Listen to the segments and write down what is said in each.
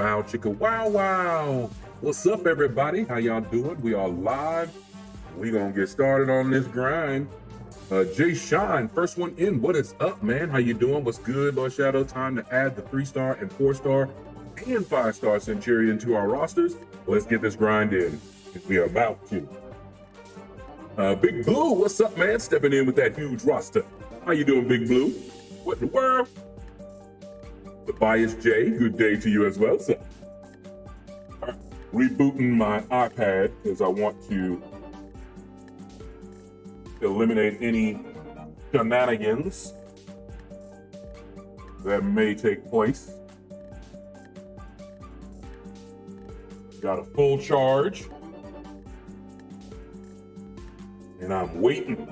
bow, chicka wow wow. What's up, everybody? How y'all doing? We are live. We gonna get started on this grind. Jay Shine, first one in. What is up, man? How you doing? What's good, LordShaedow? Time to add the 3-star and 4-star and 5-star Centurion to our rosters. Let's get this grind in. We are about to. Big Blue, what's up, man? Stepping in with that huge roster. How you doing, Big Blue? What in the world? The Bias J, good day to you as well, sir. Right. Rebooting my iPad because I want to eliminate any shenanigans that may take place. Got a full charge. And I'm waiting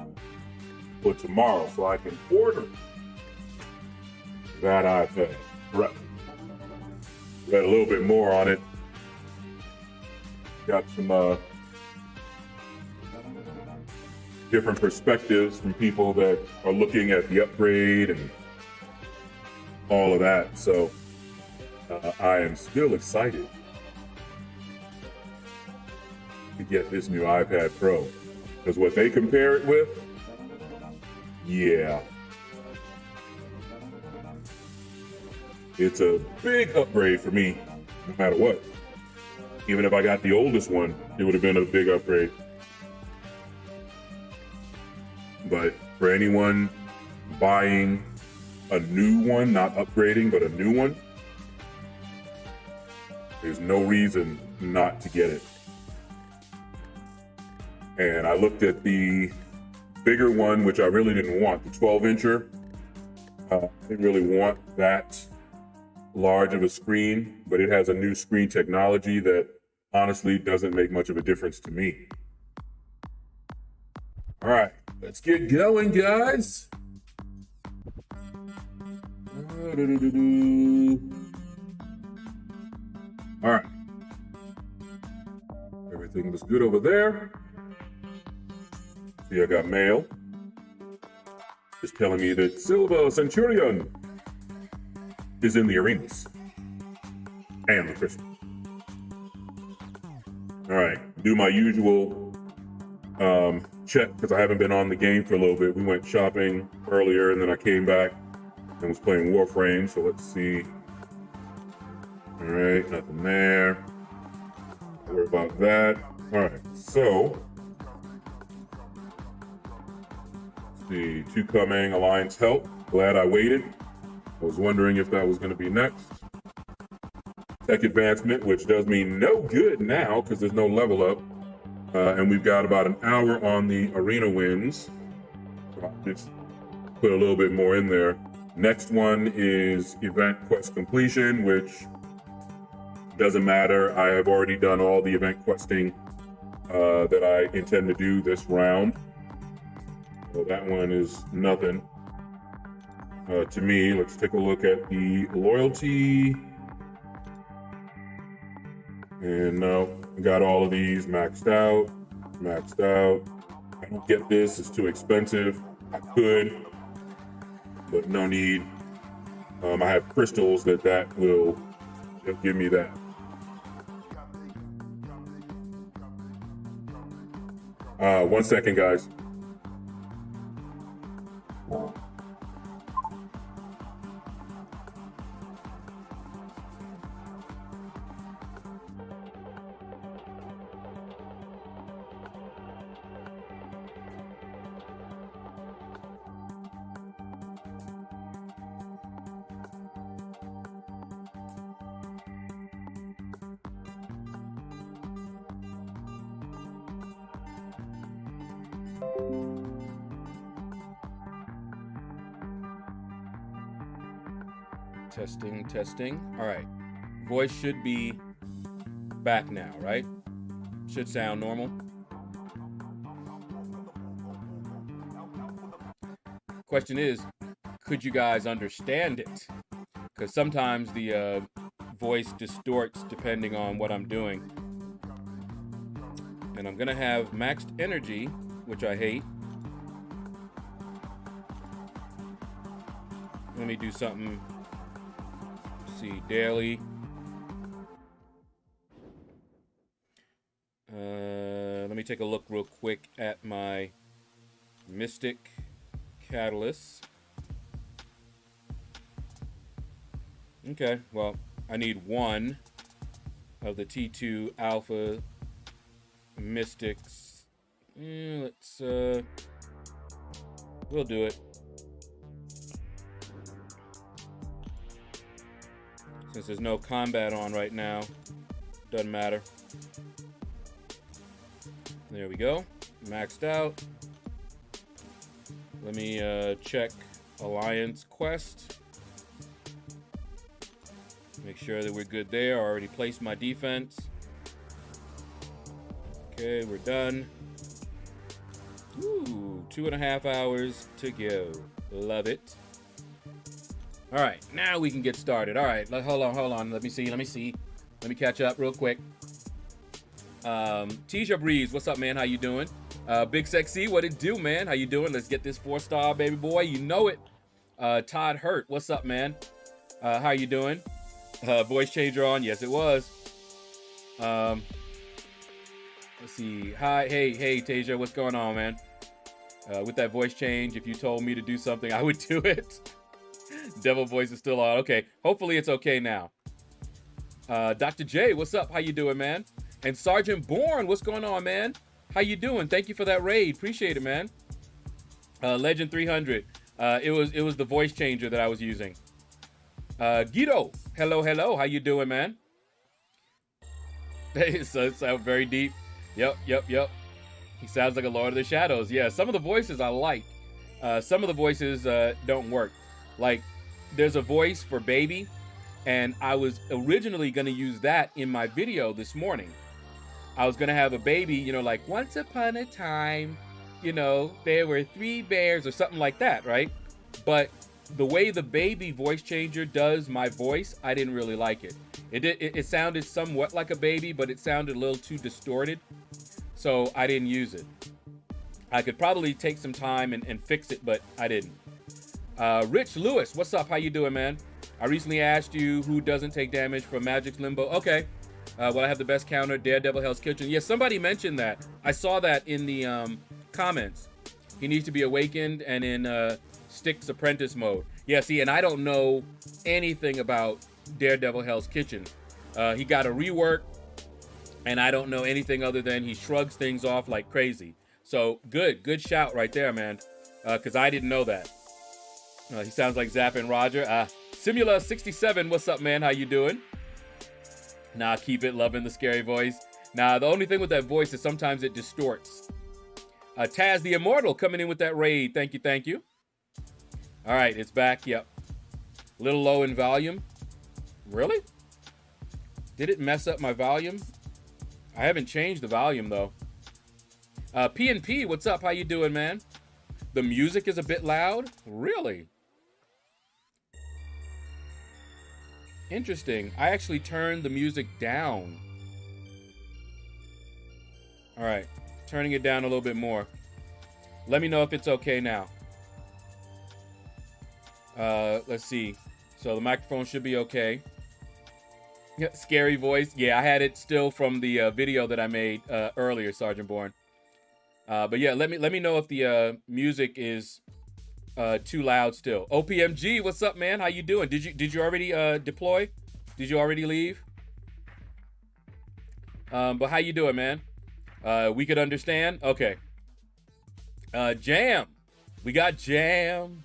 for tomorrow so I can order that iPad. Right. Read a little bit more on it. Got some different perspectives from people that are looking at the upgrade and all of that. So I am still excited to get this new iPad Pro. Because what they compare it with, yeah. It's a big upgrade for me, no matter what. Even if I got the oldest one, it would have been a big upgrade. But for anyone buying a new one, not upgrading, but a new one, there's no reason not to get it. And I looked at the bigger one, which I really didn't want, the 12-incher. I didn't really want that large of a screen, but it has a new screen technology that honestly doesn't make much of a difference to me. All right, let's get going, guys. All right. Everything was good over there. See, I got mail. Just telling me that Silver Centurion is in the arenas. And the Christmas. All right, do my usual check because I haven't been on the game for a little bit. We went shopping earlier and then I came back and was playing Warframe. So let's see. All right, nothing there. Don't worry about that. All right, so. The 2 coming, Alliance Help. Glad I waited. I was wondering if that was going to be next. Tech Advancement, which does me no good now because there's no level up. And we've got about an hour on the arena wins. So I'll just put a little bit more in there. Next one is Event Quest Completion, which doesn't matter. I have already done all the event questing that I intend to do this round. So that one is nothing to me. Let's take a look at the loyalty. And no, got all of these maxed out. I don't get this, it's too expensive. I could, but no need. I have crystals that will give me that. One second, guys. Testing. All right. Voice should be back now, right? Should sound normal. Question is, could you guys understand it? Because sometimes the voice distorts depending on what I'm doing. And I'm going to have maxed energy, which I hate. Let me do something. Let's see, daily. me take a look real quick at my Mystic Catalyst. Okay, well, I need one of the T2 Alpha Mystics. Let's, we'll do it. Since there's no combat on right now, doesn't matter. There we go, maxed out. Let me check Alliance Quest. Make sure that we're good there. I already placed my defense. Okay, we're done. Ooh, 2.5 hours to go. Love it. All right, now we can get started. All right, hold on. Let me see. Let me catch up real quick. Tisha Breeze, what's up, man? How you doing? Big Sexy, what it do, man? How you doing? Let's get this 4-star, baby boy. You know it. Todd Hurt, what's up, man? How you doing? Voice changer on? Yes, it was. Let's see. Hi, hey, Tasia, what's going on, man? With that voice change, if you told me to do something, I would do it. Devil voice is still on. Okay, hopefully it's okay now. Dr. J, what's up? How you doing, man? And Sergeant Bourne, what's going on, man? How you doing? Thank you for that raid. Appreciate it, man. Legend 300. It was the voice changer that I was using. Guido, hello. How you doing, man? It sounds very deep. Yep. He sounds like a Lord of the Shadows. Yeah, some of the voices I like. Some of the voices don't work. Like, there's a voice for baby, and I was originally going to use that in my video this morning. I was going to have a baby, you know, like, once upon a time, you know, there were 3 bears or something like that, right? But the way the baby voice changer does my voice, I didn't really like it. It sounded somewhat like a baby, but it sounded a little too distorted, so I didn't use it. I could probably take some time and fix it, but I didn't. Rich Lewis, what's up? How you doing, man? I recently asked you who doesn't take damage from Magic's Limbo. Okay. Well, I have the best counter, Daredevil Hell's Kitchen. Yeah, somebody mentioned that. I saw that in the comments. He needs to be awakened and in Styx Apprentice mode. Yeah, see, and I don't know anything about Daredevil Hell's Kitchen. He got a rework, and I don't know anything other than he shrugs things off like crazy. So good shout right there, man, because I didn't know that. He sounds like Zap and Roger. Simula67, what's up, man? How you doing? Nah, keep it, loving the scary voice. Nah, the only thing with that voice is sometimes it distorts. Taz the Immortal coming in with that raid. Thank you. All right, it's back. Yep. A little low in volume. Really? Did it mess up my volume? I haven't changed the volume, though. P&P, what's up? How you doing, man? The music is a bit loud? Really? Interesting. I actually turned the music down. All right, turning it down a little bit more. Let me know if it's okay now. Let's see. So the microphone should be okay. Scary voice. Yeah, I had it still from the video that I made earlier, Sergeant Bourne. But yeah, let me know if the music is too loud still. OPMG, what's up, man? How you doing? Did you already deploy? Did you already leave? But how you doing, man? We could understand. Okay. Jam. We got Jam.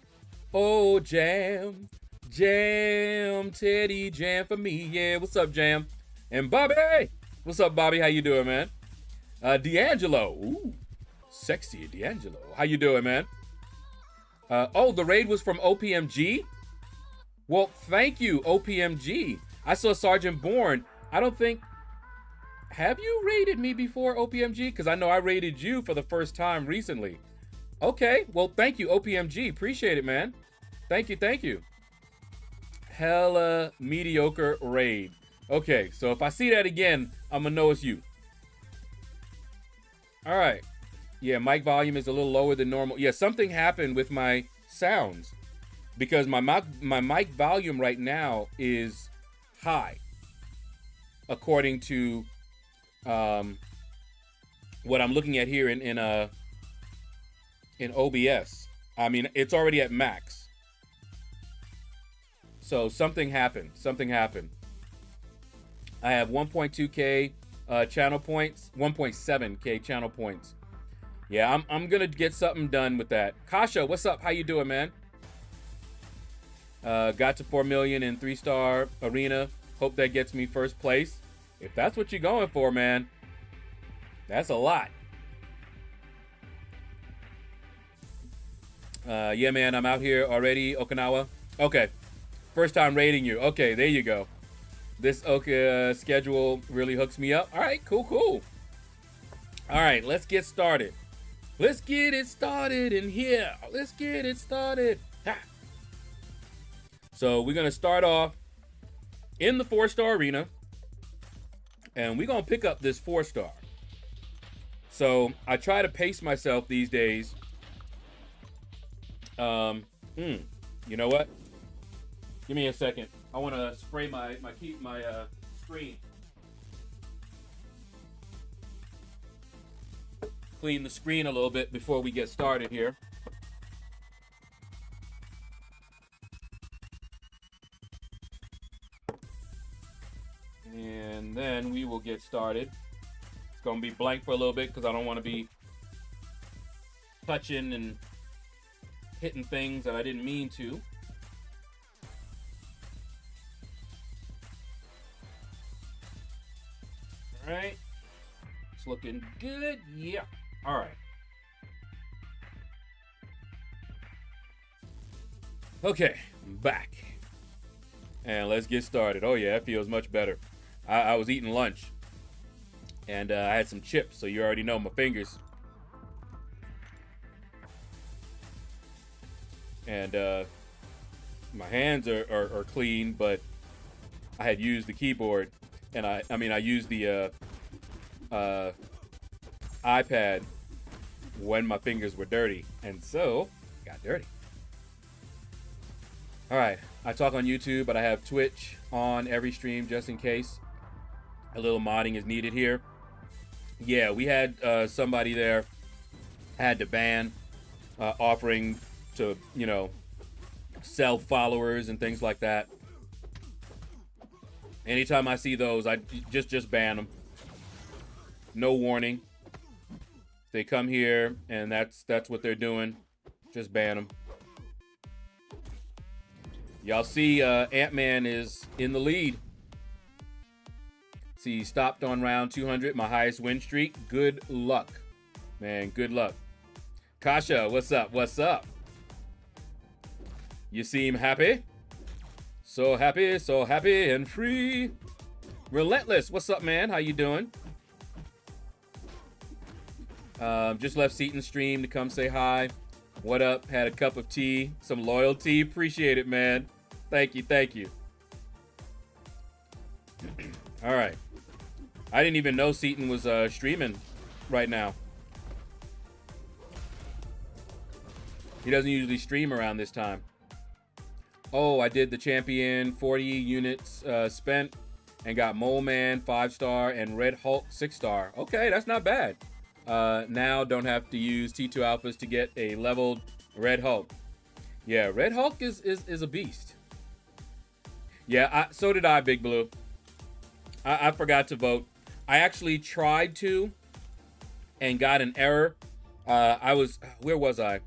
Oh, Jam. Jam. Teddy Jam for me. Yeah, what's up, Jam? And Bobby. What's up, Bobby? How you doing, man? D'Angelo. Ooh. Sexy D'Angelo. How you doing, man? Oh, the raid was from OPMG? Well, thank you, OPMG. I saw Sergeant Bourne. I don't think... Have you raided me before, OPMG? Because I know I raided you for the first time recently. Okay, well, thank you, OPMG. Appreciate it, man. Thank you. Hella mediocre raid. Okay, so if I see that again, I'm going to know it's you. All right. Yeah, mic volume is a little lower than normal. Yeah, something happened with my sounds because my mic volume right now is high, according to what I'm looking at here in OBS. I mean, it's already at max. So something happened. Something happened. I have 1.2K channel points, 1.7K channel points. Yeah, I'm gonna get something done with that. Kasha, what's up? How you doing, man? Got to 4 million in 3-star arena. Hope that gets me first place. If that's what you're going for, man, that's a lot. Yeah, man, I'm out here already, Okinawa. Okay, first time raiding you. Okay, there you go. This schedule really hooks me up. All right, cool, cool. All right, let's get started. Let's get it started in here. Let's get it started. Ha. So we're going to start off in the 4-star arena. And we're going to pick up this 4-star. So I try to pace myself these days. You know what? Give me a second. I want to spray my screen. Clean the screen a little bit before we get started here. And then we will get started. It's going to be blank for a little bit because I don't want to be touching and hitting things that I didn't mean to. All right. It's looking good. Yeah. All right. Okay, I'm back. And let's get started. Oh yeah, it feels much better. I was eating lunch. And I had some chips, so you already know my fingers. And my hands are clean, but I had used the keyboard. And I used the iPad when my fingers were dirty, and so got dirty. All right, I talk on YouTube, but I have Twitch on every stream just in case a little modding is needed here. Yeah, we had somebody there had to ban offering to, you know, sell followers and things like that. Anytime I see those, I just ban them. No warning. They come here and that's what they're doing. Just ban them. Y'all see Ant-Man is in the lead. See, he stopped on round 200, my highest win streak. Good luck, man. Good luck. Kasha, what's up? What's up? You seem happy? So happy and free. Relentless, what's up, man? How you doing? Just left Seaton's stream to come say hi. What up? Had a cup of tea, some loyalty. Appreciate it, man. Thank you, thank you. All right. I didn't even know Seaton was streaming right now. He doesn't usually stream around this time. Oh, I did the champion, 40 units spent, and got Mole Man 5-star and Red Hulk 6-star. Okay, that's not bad. Now don't have to use T2 alphas to get a leveled Red Hulk. Yeah, Red Hulk is a beast. Yeah, so did I, Big Blue. I forgot to vote. I actually tried to and got an error. Where was I?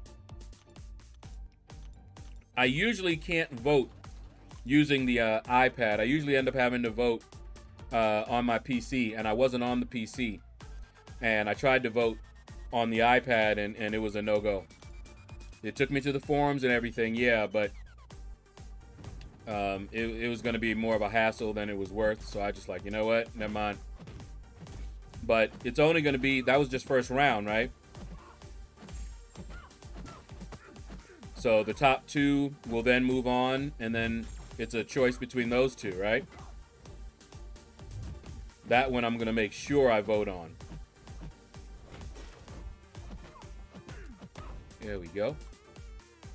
I usually can't vote using the iPad. I usually end up having to vote on my PC, and I wasn't on the PC. And I tried to vote on the iPad, and it was a no-go. It took me to the forums and everything, yeah, but it was going to be more of a hassle than it was worth. So I just like, you know what? Never mind. But it's only going to be, that was just first round, right? So the top two will then move on, and then it's a choice between those two, right? That one I'm going to make sure I vote on. There we go.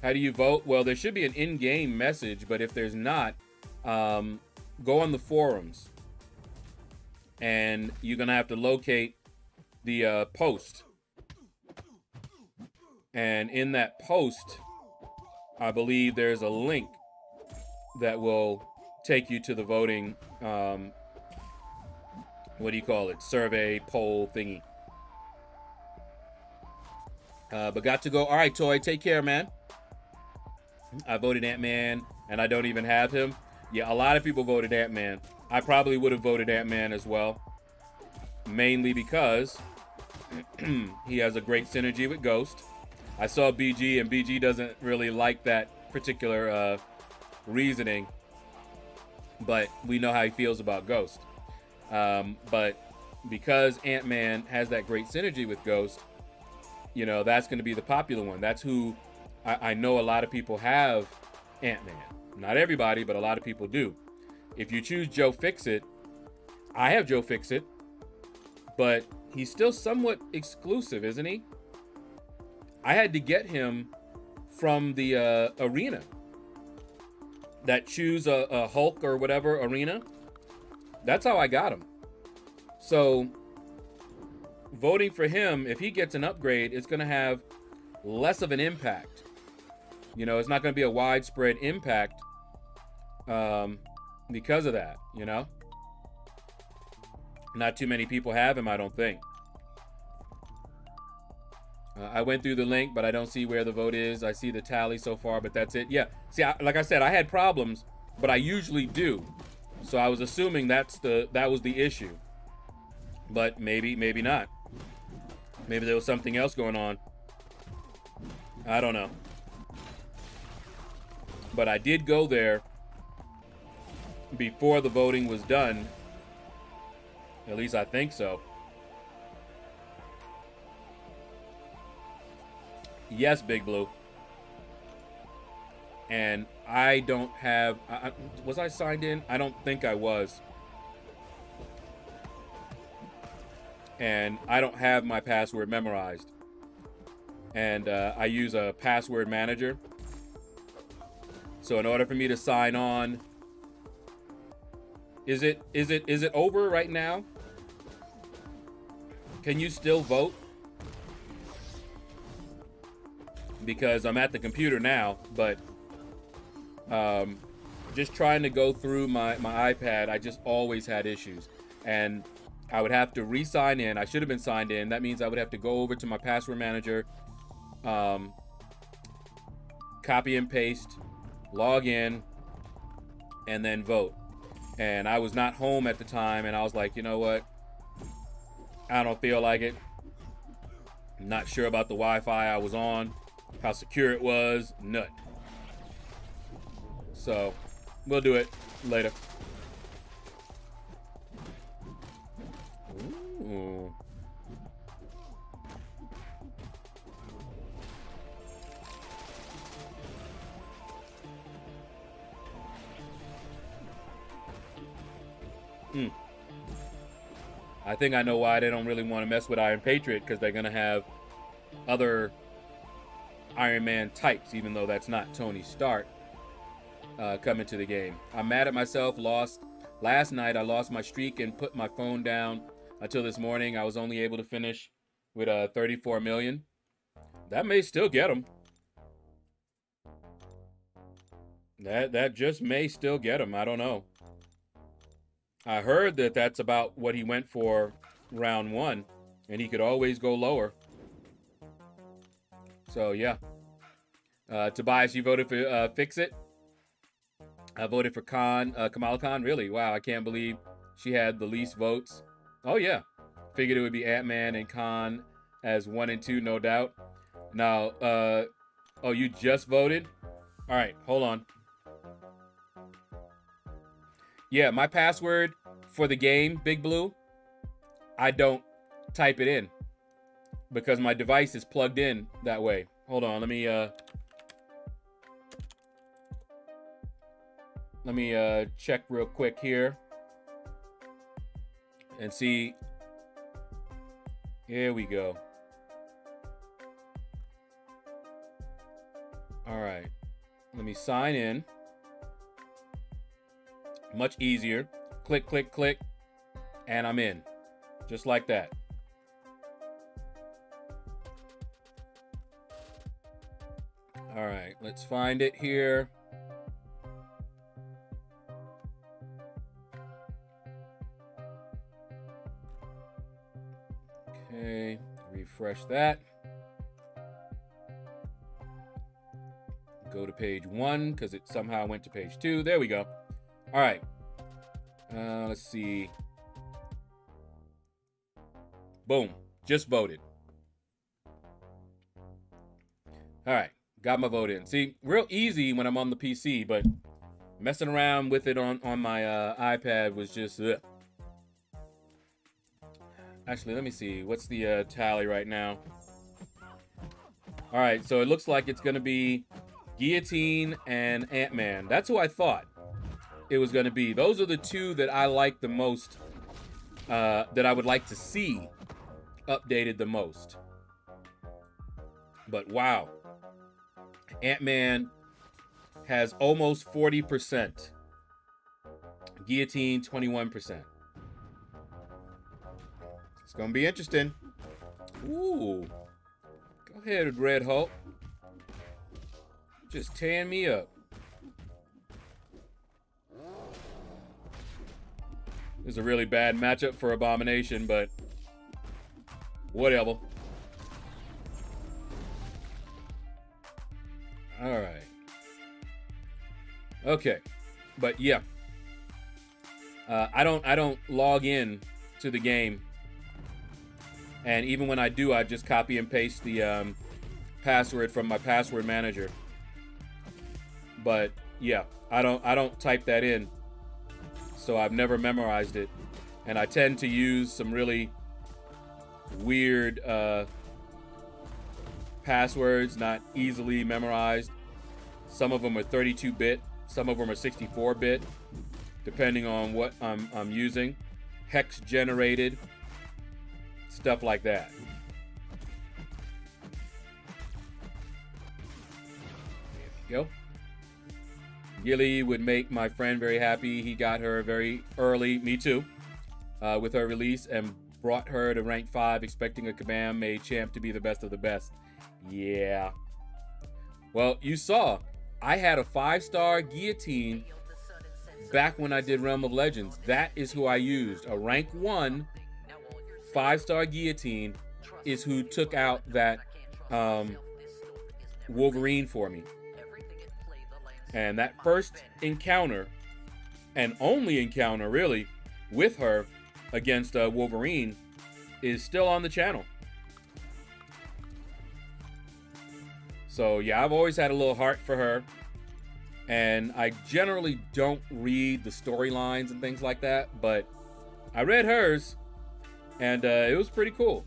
How do you vote? Well, there should be an in-game message, but if there's not, go on the forums. And you're going to have to locate the post. And in that post, I believe there's a link that will take you to the voting, what do you call it? Survey, poll thingy. But got to go. All right, Toy, take care, man. I voted Ant-Man, and I don't even have him. Yeah, a lot of people voted Ant-Man. I probably would have voted Ant-Man as well. Mainly because he has a great synergy with Ghost. I saw BG, and BG doesn't really like that particular reasoning. But we know how he feels about Ghost. But because Ant-Man has that great synergy with Ghost, you know, that's going to be the popular one. That's who I know a lot of people have Ant-Man. Not everybody, but a lot of people do. If you choose Joe Fixit, I have Joe Fixit, but he's still somewhat exclusive, isn't he? I had to get him from the arena. That choose a Hulk or whatever arena. That's how I got him. So voting for him, if he gets an upgrade, it's going to have less of an impact. You know, it's not going to be a widespread impact because of that, you know? Not too many people have him, I don't think. I went through the link, but I don't see where the vote is. I see the tally so far, but that's it. Yeah, see, like I said, I had problems, but I usually do. So I was assuming that was the issue. But maybe not. Maybe there was something else going on. I don't know. But I did go there before the voting was done. At least I think so. Yes, Big Blue. And I don't have... was I signed in? I don't think I was. And I don't have my password memorized. And I use a password manager. So in order for me to sign on... Is it over right now? Can you still vote? Because I'm at the computer now, but just trying to go through my iPad, I just always had issues. And I would have to re-sign in. I should have been signed in. That means I would have to go over to my password manager, copy and paste, log in, and then vote. And I was not home at the time, and I was like, you know what? I don't feel like it. I'm not sure about the Wi-Fi I was on, how secure it was, nut. So, we'll do it later. Ooh. I think I know why they don't really want to mess with Iron Patriot, because they're going to have other Iron Man types, even though that's not Tony Stark, coming to the game. I'm mad at myself. Last night, I lost my streak and put my phone down until this morning. I was only able to finish with 34 million. That may still get him. That just may still get him. I don't know. I heard that that's about what he went for round one, and he could always go lower. So, yeah. Tobias, you voted for Fix It. I voted for Kamala Khan. Really? Wow, I can't believe she had the least votes. Oh, yeah. Figured it would be Ant-Man and Khan as 1 and 2, no doubt. Now, oh, you just voted? All right, hold on. Yeah, my password for the game, Big Blue, I don't type it in because my device is plugged in that way. Hold on, let me check real quick here and see. Here we go. All right, let me sign in. Much easier. Click, click, click, and I'm in. Just like that. All right, let's find it here. Okay, refresh that. Go to page 1 because it somehow went to page 2. There we go. All right. Let's see. Boom. Just voted. All right. Got my vote in. See, real easy when I'm on the PC, but messing around with it on my iPad was just... Ugh. Actually, let me see. What's the tally right now? All right. So it looks like it's going to be Guillotine and Ant-Man. That's who I thought it was going to be. Those are the two that I like the most, that I would like to see updated the most. But wow. Ant-Man has almost 40%. Guillotine, 21%. It's going to be interesting. Ooh. Go ahead, Red Hulk. Just tearing me up. This is a really bad matchup for Abomination, but whatever. All right. Okay. But yeah. I don't log in to the game. And even when I do, I just copy and paste the password from my password manager. But yeah, I don't type that in. So I've never memorized it. And I tend to use some really weird passwords, not easily memorized. Some of them are 32-bit, some of them are 64-bit, depending on what I'm using. Hex generated, stuff like that. There we go. Gilly would make my friend very happy. He got her very early, me too, with her release and brought her to rank 5, expecting a Kabam made champ to be the best of the best. Yeah. Well, you saw, I had a 5-star Guillotine back when I did Realm of Legends. That is who I used. A rank 1 5-star Guillotine is who took out that Wolverine for me. And that first encounter, and only encounter really, with her against Wolverine is still on the channel. So yeah, I've always had a little heart for her. And I generally don't read the storylines and things like that, but I read hers, and it was pretty cool.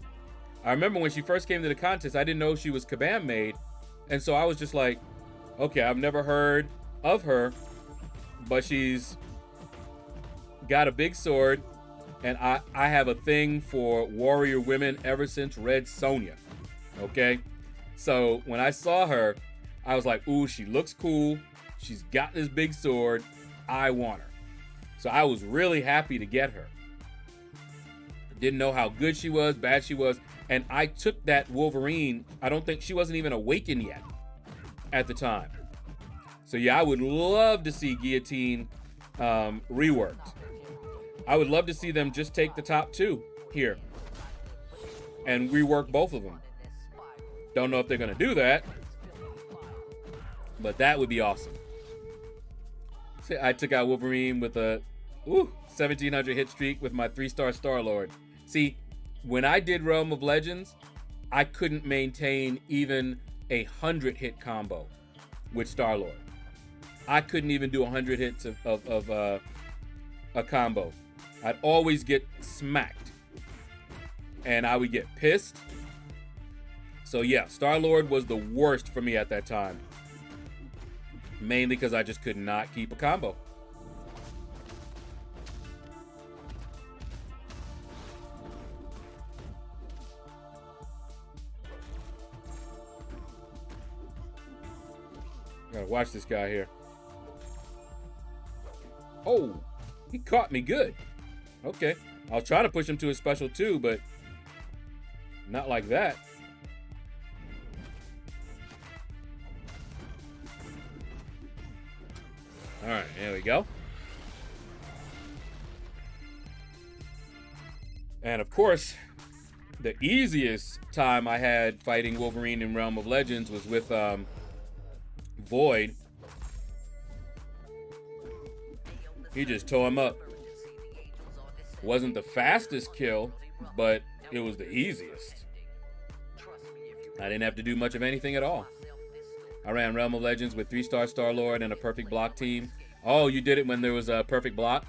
I remember when she first came to the contest, I didn't know she was Kabam made, and so I was just like, okay, I've never heard of her, but she's got a big sword, and I have a thing for warrior women ever since Red Sonja, okay? So when I saw her, I was like, ooh, she looks cool. She's got this big sword. I want her. So I was really happy to get her. Didn't know how good she was, bad she was. And I took that Wolverine. I don't think she wasn't even awakened yet at the time. So yeah, I would love to see Guillotine reworked. I would love to see them just take the top 2 here and rework both of them. Don't know if they're going to do that, but that would be awesome. See, I took out Wolverine with a 1700 hit streak with my 3-star Star-Lord. See, when I did Realm of Legends, I couldn't maintain even a 100 hit combo with Star-Lord. I couldn't even do 100 hits of a combo. I'd always get smacked, and I would get pissed. So yeah, Star-Lord was the worst for me at that time. Mainly because I just could not keep a combo. Gotta watch this guy here. Oh, he caught me good. Okay, I was trying to push him to his special too, but not like that. All right, there we go. And of course, the easiest time I had fighting Wolverine in Realm of Legends was with Void. He just tore him up. Wasn't the fastest kill, but it was the easiest. I didn't have to do much of anything at all. I ran Realm of Legends with 3-star Star-Lord and a perfect block team. Oh, you did it when there was a perfect block?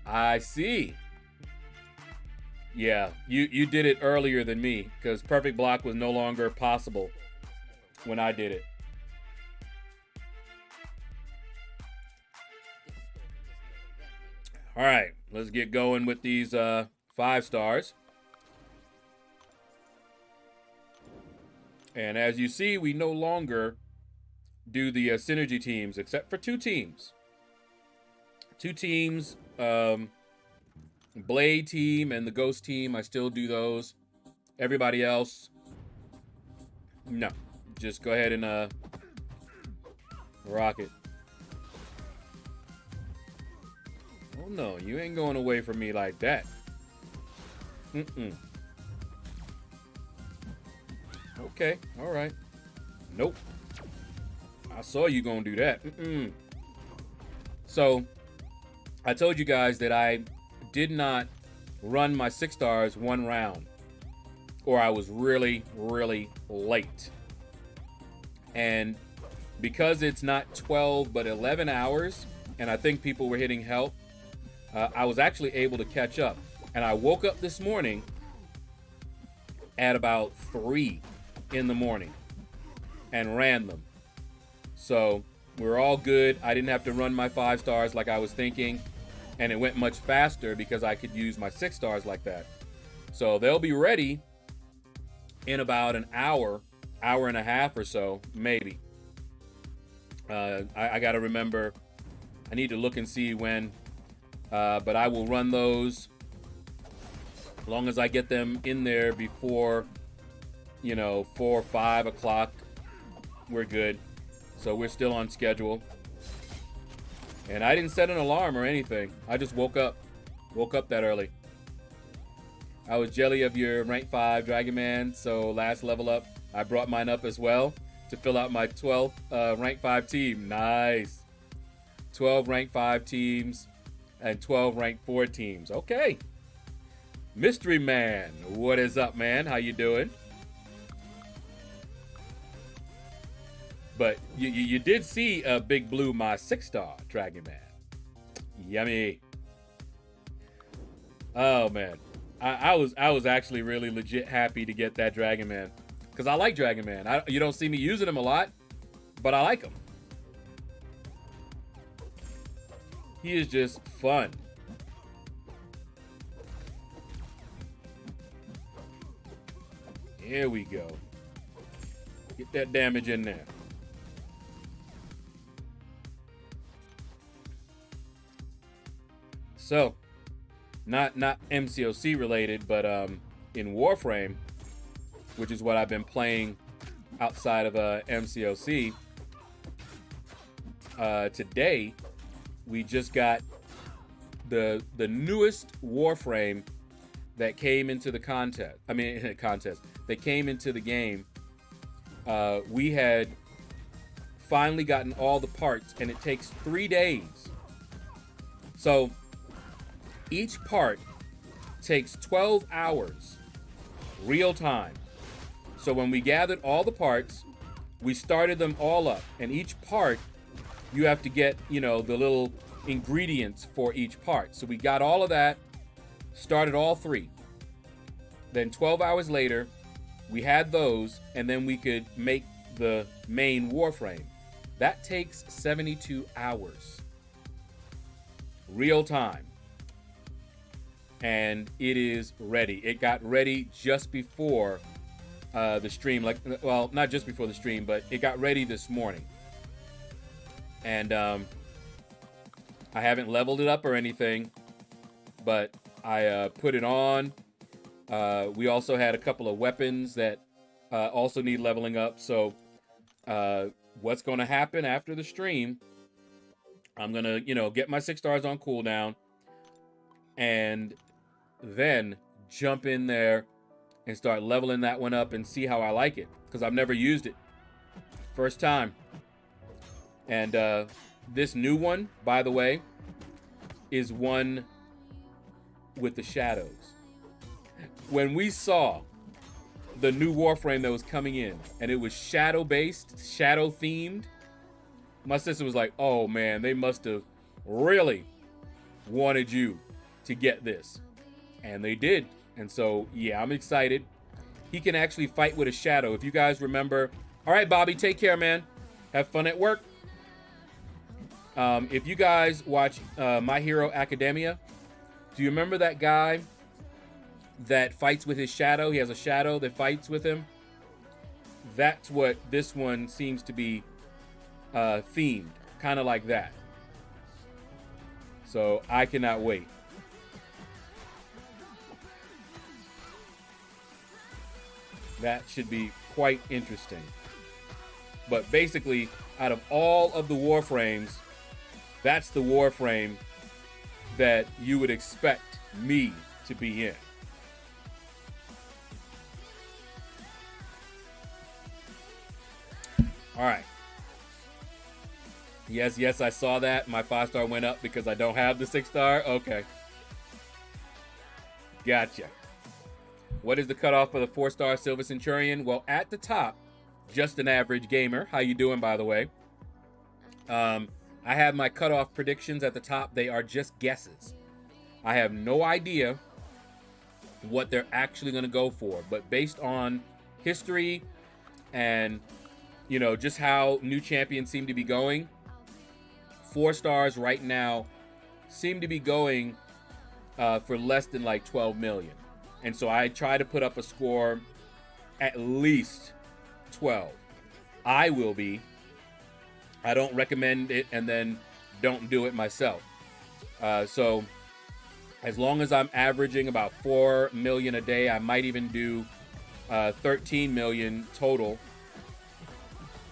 I see. Yeah, you did it earlier than me because perfect block was no longer possible when I did it. All right, let's get going with these 5 stars. And as you see, we no longer do the synergy teams except for 2 teams. 2 teams, Blade team and the Ghost team, I still do those. Everybody else, no. Just go ahead and rock it. Oh no, you ain't going away from me like that. Okay, all right. Nope. I saw you gonna do that. So, I told you guys that I did not run my 6 stars 1 round, or I was really, really late. And because it's not 12 but 11 hours, and I think people were hitting help, I was actually able to catch up. And I woke up this morning at about 3 in the morning and ran them. So we're all good. I didn't have to run my 5 stars like I was thinking, and it went much faster because I could use my 6 stars like that. So they'll be ready in about an hour, hour and a half or so, maybe. I got to remember, I need to look and see when, but I will run those as long as I get them in there before, 4 or 5 o'clock. We're good. So we're still on schedule. And I didn't set an alarm or anything. I just woke up that early. I was jelly of your rank 5 Dragon Man, so last level up, I brought mine up as well to fill out my 12th rank 5 team. Nice. 12 rank 5 teams and 12 rank 4 teams. Okay. Mystery Man, what is up, man? How you doing? But you did see Big Blue, my 6-star Dragon Man. Yummy. Oh man, I was actually really legit happy to get that Dragon Man because I like Dragon Man. You don't see me using him a lot, but I like him. He is just fun. Here we go. Get that damage in there. So, not MCOC related, but in Warframe, which is what I've been playing outside of MCOC, today we just got the newest Warframe that came into the contest. I mean, contest. That came into the game. We had finally gotten all the parts, and it takes 3 days. So each part takes 12 hours real time. So when we gathered all the parts, we started them all up, and each part you have to get, the little ingredients for each part. So we got all of that, started all 3. Then 12 hours later, we had those, and then we could make the main Warframe. That takes 72 hours. Real time. And it is ready. It got ready just before the stream. Well, not just before the stream, but it got ready this morning. And I haven't leveled it up or anything, but I put it on. We also had a couple of weapons that also need leveling up. So what's going to happen after the stream I'm gonna, get my 6 stars on cooldown and then jump in there and start leveling that one up and see how I like it, because I've never used it. First time. And this new one, by the way, is one with the shadows. When we saw the new Warframe that was coming in and it was shadow based, shadow themed, my sister was like, oh man, they must have really wanted you to get this. And they did. And so, yeah, I'm excited. He can actually fight with a shadow. If you guys remember, all right, Bobby, take care, man. Have fun at work. If you guys watch My Hero Academia, do you remember that guy that fights with his shadow? He has a shadow that fights with him. That's what this one seems to be themed, kind of like that. So I cannot wait. That should be quite interesting. But basically, out of all of the Warframes, that's the Warframe that you would expect me to be in. All right. Yes, I saw that. My 5-star went up because I don't have the 6-star. Okay. Gotcha. What is the cutoff for the 4-star Silver Centurion? Well, at the top, just an average gamer. How you doing, by the way? I have my cutoff predictions at the top. They are just guesses. I have no idea what they're actually going to go for. But based on history and, just how new champions seem to be going, 4 stars right now seem to be going for less than like 12 million. And so I try to put up a score at least 12. I will be. I don't recommend it and then don't do it myself. So as long as I'm averaging about 4 million a day, I might even do 13 million total.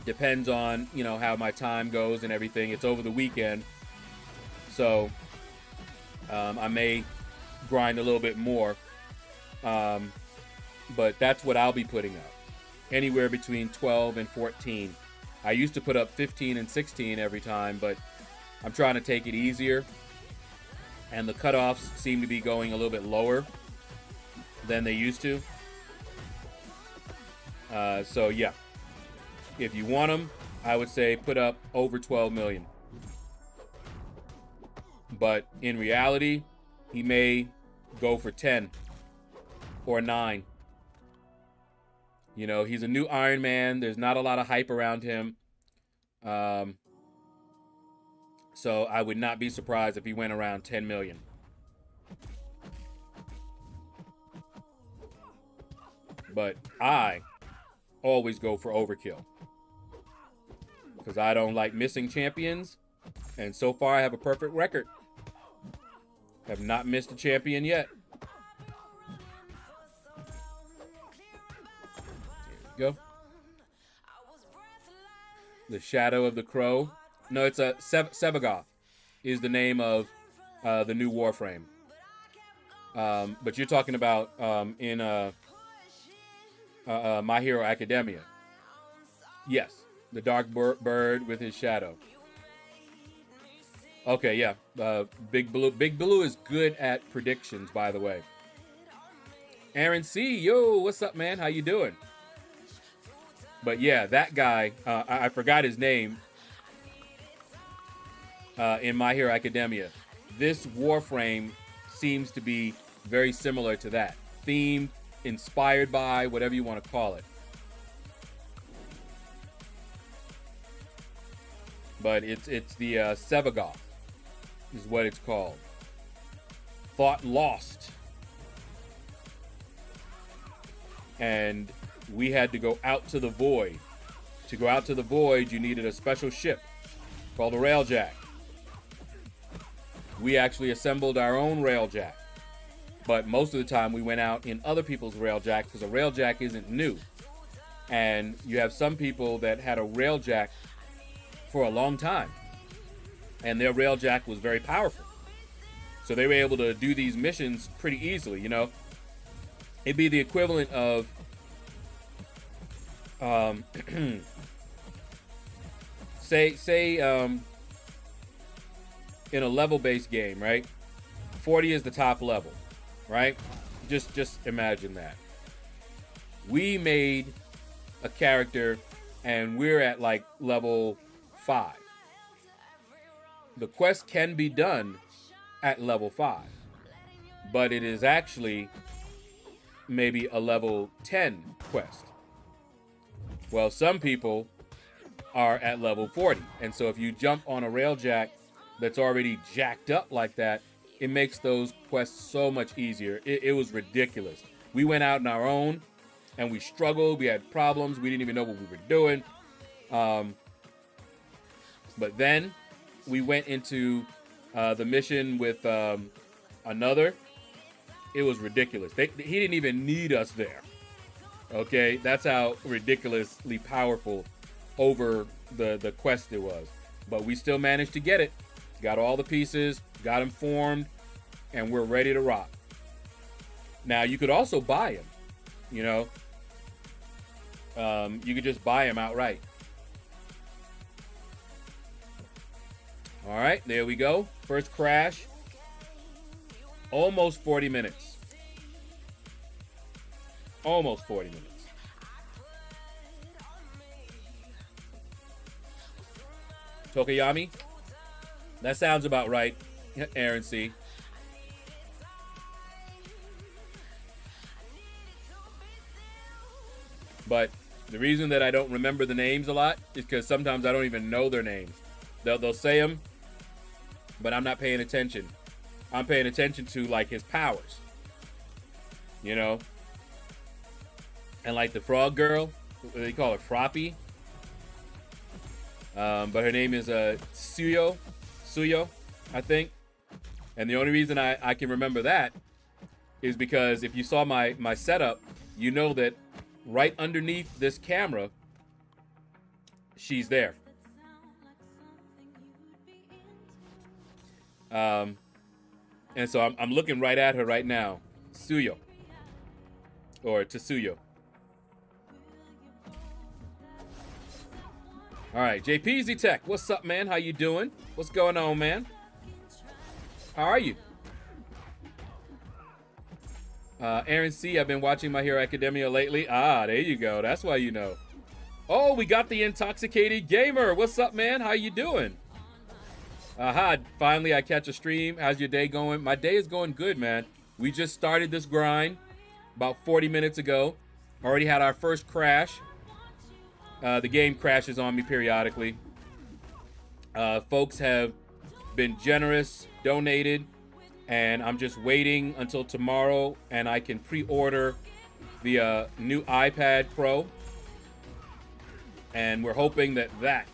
Depends on, how my time goes and everything. It's over the weekend. So I may grind a little bit more. But that's what I'll be putting up. Anywhere between 12 and 14. I used to put up 15 and 16 every time, but I'm trying to take it easier. And the cutoffs seem to be going a little bit lower than they used to. So yeah. If you want them, I would say put up over 12 million. But in reality, he may go for 10 or 9. He's a new Iron Man. There's not a lot of hype around him. So I would not be surprised if he went around 10 million. But I always go for overkill, because I don't like missing champions. And so far, I have a perfect record. Have not missed a champion yet. There we go. The Shadow of the Crow. No, it's a Sebagoth is the name of the new Warframe. But you're talking about in My Hero Academia. Yes, the dark bird with his shadow. Okay, yeah. Big Blue is good at predictions, by the way. Aaron C, yo, what's up, man? How you doing? But yeah, that guy, I forgot his name. In My Hero Academia, this Warframe seems to be very similar to that. Themed, inspired by, whatever you want to call it. But it's the Sebagoth is what it's called. Thought lost. And we had to go out to the void. To go out to the void, you needed a special ship called a Railjack. We actually assembled our own Railjack. But most of the time we went out in other people's Railjack, because a Railjack isn't new. And you have some people that had a Railjack for a long time. and their railjack was very powerful. So they were able to do these missions pretty easily, you know. It'd be the equivalent of say in a level-based game, right? 40 is the top level, right? Just imagine that. We made a character and we're at like level 5. The quest can be done at level 5, but it is actually maybe a level 10 quest. Well, some people are at level 40, and so if you jump on a railjack that's already jacked up like that, it makes those quests so much easier. It was ridiculous. We went out on our own and we struggled. We had problems. We didn't even know what we were doing. But then we went into the mission with another. It was ridiculous. He didn't even need us there. Okay, that's how ridiculously powerful over the quest it was. But we still managed to get it. Got all the pieces, got him formed, and we're ready to rock. Now, you could also buy him, you know. You could just buy him outright. All right, there we go. First crash. Almost 40 minutes. Almost 40 minutes. Tokayami? That sounds about right, Aaron C. But the reason that I don't remember the names a lot is because sometimes I don't even know their names. They'll say them, but I'm not paying attention. I'm paying attention to, like, his powers. You know? And, like, the frog girl, they call her Froppy. But her name is Suyo, I think. And the only reason I can remember that is because if you saw my setup, you know that right underneath this camera, she's there. And so I'm looking right at her right now. Suyo. Or Tsuyo. All right, JPZ Tech, what's up, man? How you doing? What's going on, man? How are you? Aaron C, I've been watching My Hero Academia lately. Ah, there you go. That's why you know. Oh, we got the Intoxicated Gamer. What's up, man? How you doing? Aha, finally I catch a stream. How's your day going? My day is going good, man. We just started this grind about 40 minutes ago. Already had our first crash. The game crashes on me periodically. Folks have been generous, donated, and I'm just waiting until tomorrow and I can pre-order the new iPad Pro. And we're hoping that that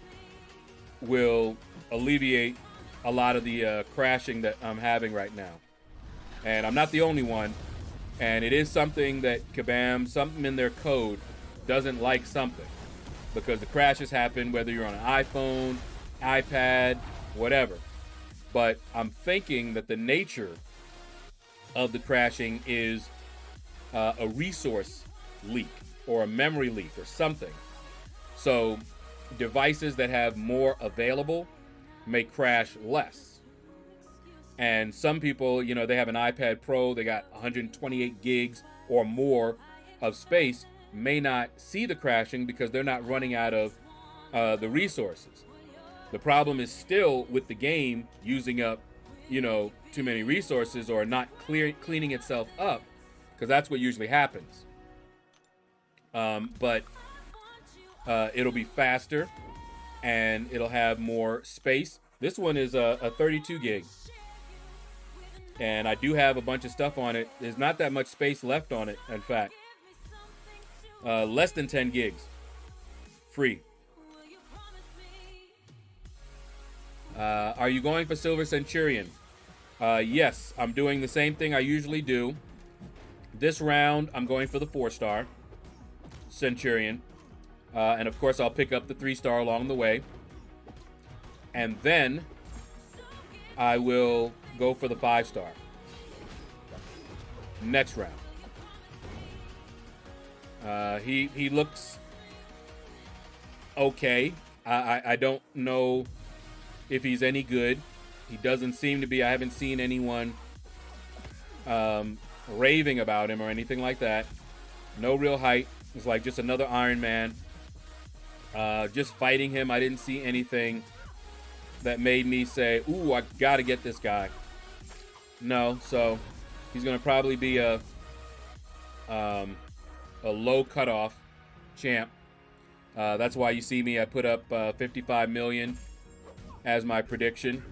will alleviate a lot of the crashing that I'm having right now. And I'm not the only one. And it is something that Kabam, something in their code, doesn't like something. Because the crashes happen whether you're on an iPhone, iPad, whatever. But I'm thinking that the nature of the crashing is a resource leak or a memory leak or something. So devices that have more available may crash less. And some people, you know, they have an iPad Pro, they got 128 gigs or more of space, may not see the crashing because they're not running out of the resources. The problem is still with the game using up, you know, too many resources or not cleaning itself up, because that's what usually happens. But it'll be faster and it'll have more space. This one is a 32 gig. And I do have a bunch of stuff on it. There's not that much space left on it, in fact. Less than 10 gigs. Free. Are you going for Silver Centurion? Yes, I'm doing the same thing I usually do. This round, I'm going for the 4-star Centurion. And of course, I'll pick up the 3-star along the way. And then I will go for the 5-star. Next round. He looks okay. I don't know if he's any good. He doesn't seem to be. I haven't seen anyone raving about him or anything like that. No real hype. It's like just another Iron Man. Just fighting him, I didn't see anything that made me say, ooh, I gotta get this guy. No, so he's gonna probably be a low cutoff champ. That's why you see me, I put up 55 million as my prediction.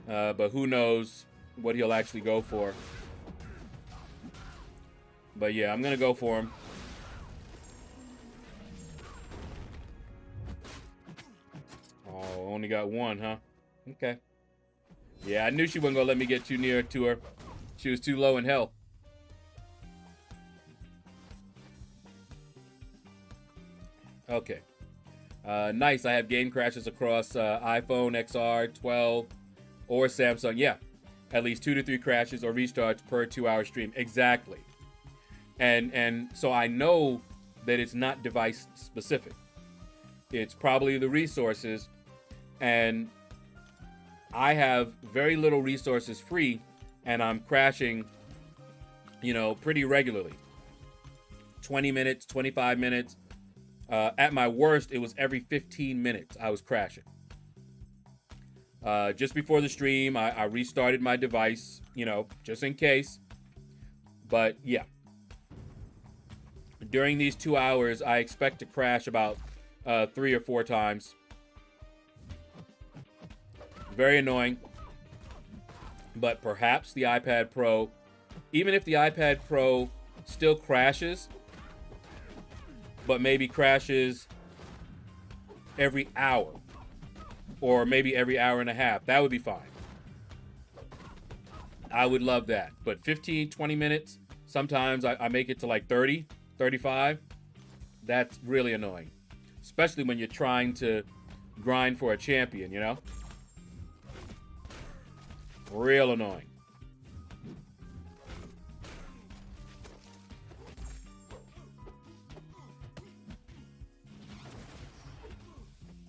But who knows what he'll actually go for. But yeah, I'm gonna go for him. Oh, only got one, huh? Okay. Yeah, I knew she wasn't gonna let me get too near to her. She was too low in health. Okay. Nice. I have game crashes across iPhone XR 12 or Samsung. Yeah. At least 2 to 3 crashes or restarts per 2-hour stream. Exactly. And so I know that it's not device specific. It's probably the resources. And I have very little resources free, and I'm crashing, you know, pretty regularly. 20 minutes, 25 minutes. At my worst, it was every 15 minutes I was crashing. Just before the stream, I restarted my device, you know, just in case. But yeah. During these 2 hours, I expect to crash about 3 or 4 times. Very annoying. But perhaps the iPad Pro, even if the iPad Pro still crashes, but maybe crashes every hour or maybe every hour and a half, that would be fine. I would love that. But 15, 20 minutes, sometimes I make it to like 30, 35. That's really annoying, especially when you're trying to grind for a champion, you know? Real annoying.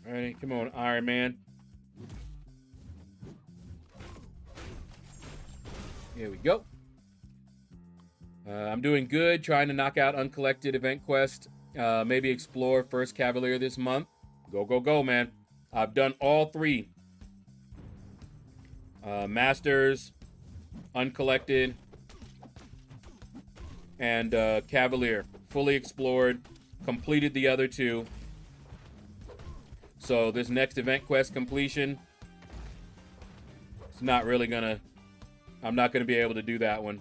All right, come on, Iron Man. Here we go. I'm doing good, trying to knock out uncollected event quest. Maybe explore First Cavalier this month. Go, go, go, man. I've done all 3. Masters, uncollected, and Cavalier. Fully explored, completed the other 2. So this next event quest completion, it's not really gonna, I'm not gonna be able to do that one.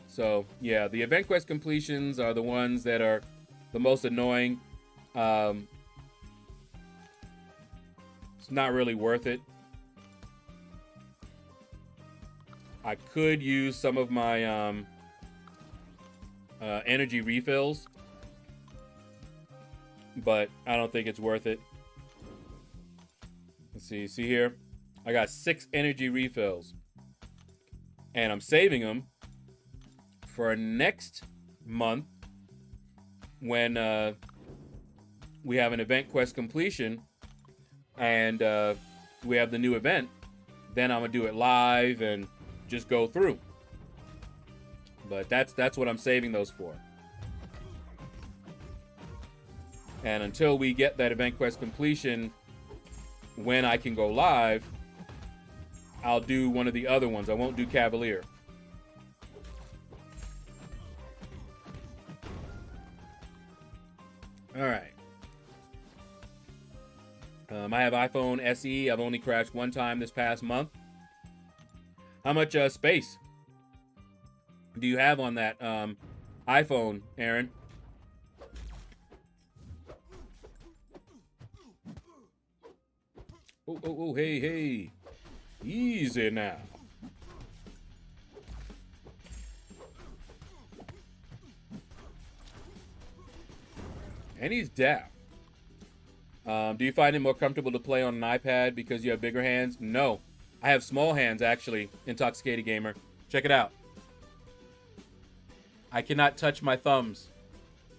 So yeah, the event quest completions are the ones that are the most annoying. It's not really worth it. I could use some of my energy refills, but I don't think it's worth it. Let's see here. I got 6 energy refills, and I'm saving them for next month when we have an event quest completion and we have the new event. Then I'm gonna do it live and just go through. But that's what I'm saving those for. And until we get that event quest completion, when I can go live, I'll do one of the other ones. I won't do Cavalier. All right. I have iPhone SE. I've only crashed 1 time this past month. How much space do you have on that iPhone, Aaron? Oh, hey. Easy now. And he's down. Do you find it more comfortable to play on an iPad because you have bigger hands? No. I have small hands, actually, Intoxicated Gamer. Check it out. I cannot touch my thumbs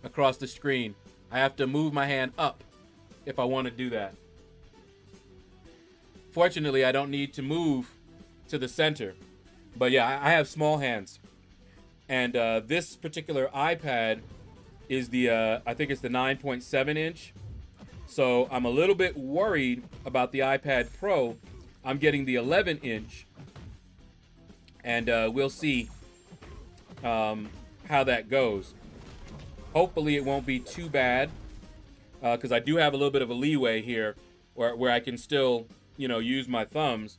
across the screen. I have to move my hand up if I want to do that. Fortunately, I don't need to move to the center. But yeah, I have small hands. And this particular iPad is the, I think it's the 9.7 inch. So I'm a little bit worried about the iPad Pro. I'm getting the 11 inch. And we'll see how that goes. Hopefully it won't be too bad. Because I do have a little bit of a leeway here where I can still, you know, use my thumbs.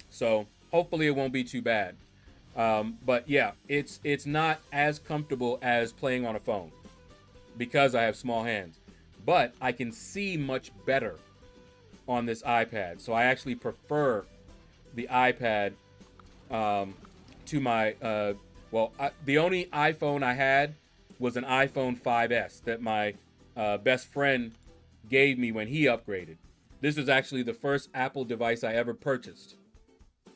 So hopefully it won't be too bad. But yeah, it's not as comfortable as playing on a phone because I have small hands. But I can see much better on this iPad. So I actually prefer the iPad to my, the only iPhone I had was an iPhone 5S that my best friend gave me when he upgraded. This was actually the first Apple device I ever purchased. All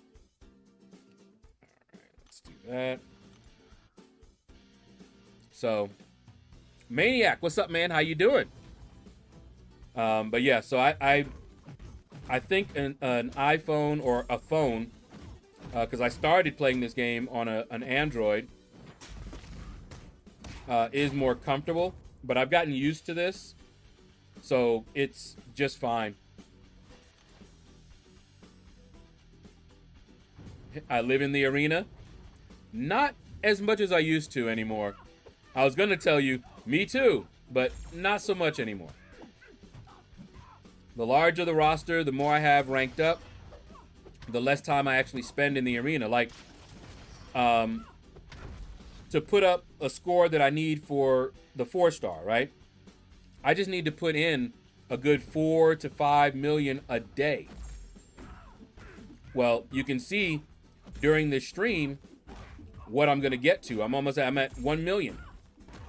right, let's do that. So, Maniac, what's up, man? How you doing? But yeah, so I think an iPhone or a phone, because I started playing this game on an Android, is more comfortable. But I've gotten used to this, so it's just fine. I live in the arena. Not as much as I used to anymore. I was going to tell you, me too, but not so much anymore. The larger the roster, the more I have ranked up, the less time I actually spend in the arena. Like, to put up a score that I need for the 4-star, right? I just need to put in a good 4 to 5 million a day. Well, you can see during this stream what I'm going to get to. I'm at 1 million.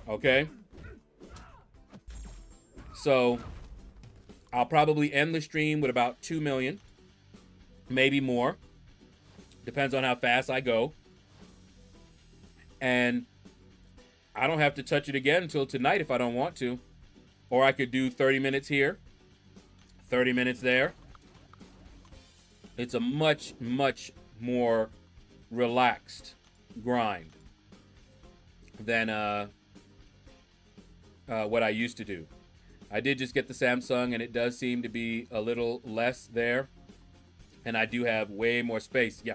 Okay? So I'll probably end the stream with about 2 million, maybe more. Depends on how fast I go. And I don't have to touch it again until tonight if I don't want to. Or I could do 30 minutes here, 30 minutes there. It's a much, much more relaxed grind than what I used to do. I did just get the Samsung, and it does seem to be a little less there. And I do have way more space. Yeah,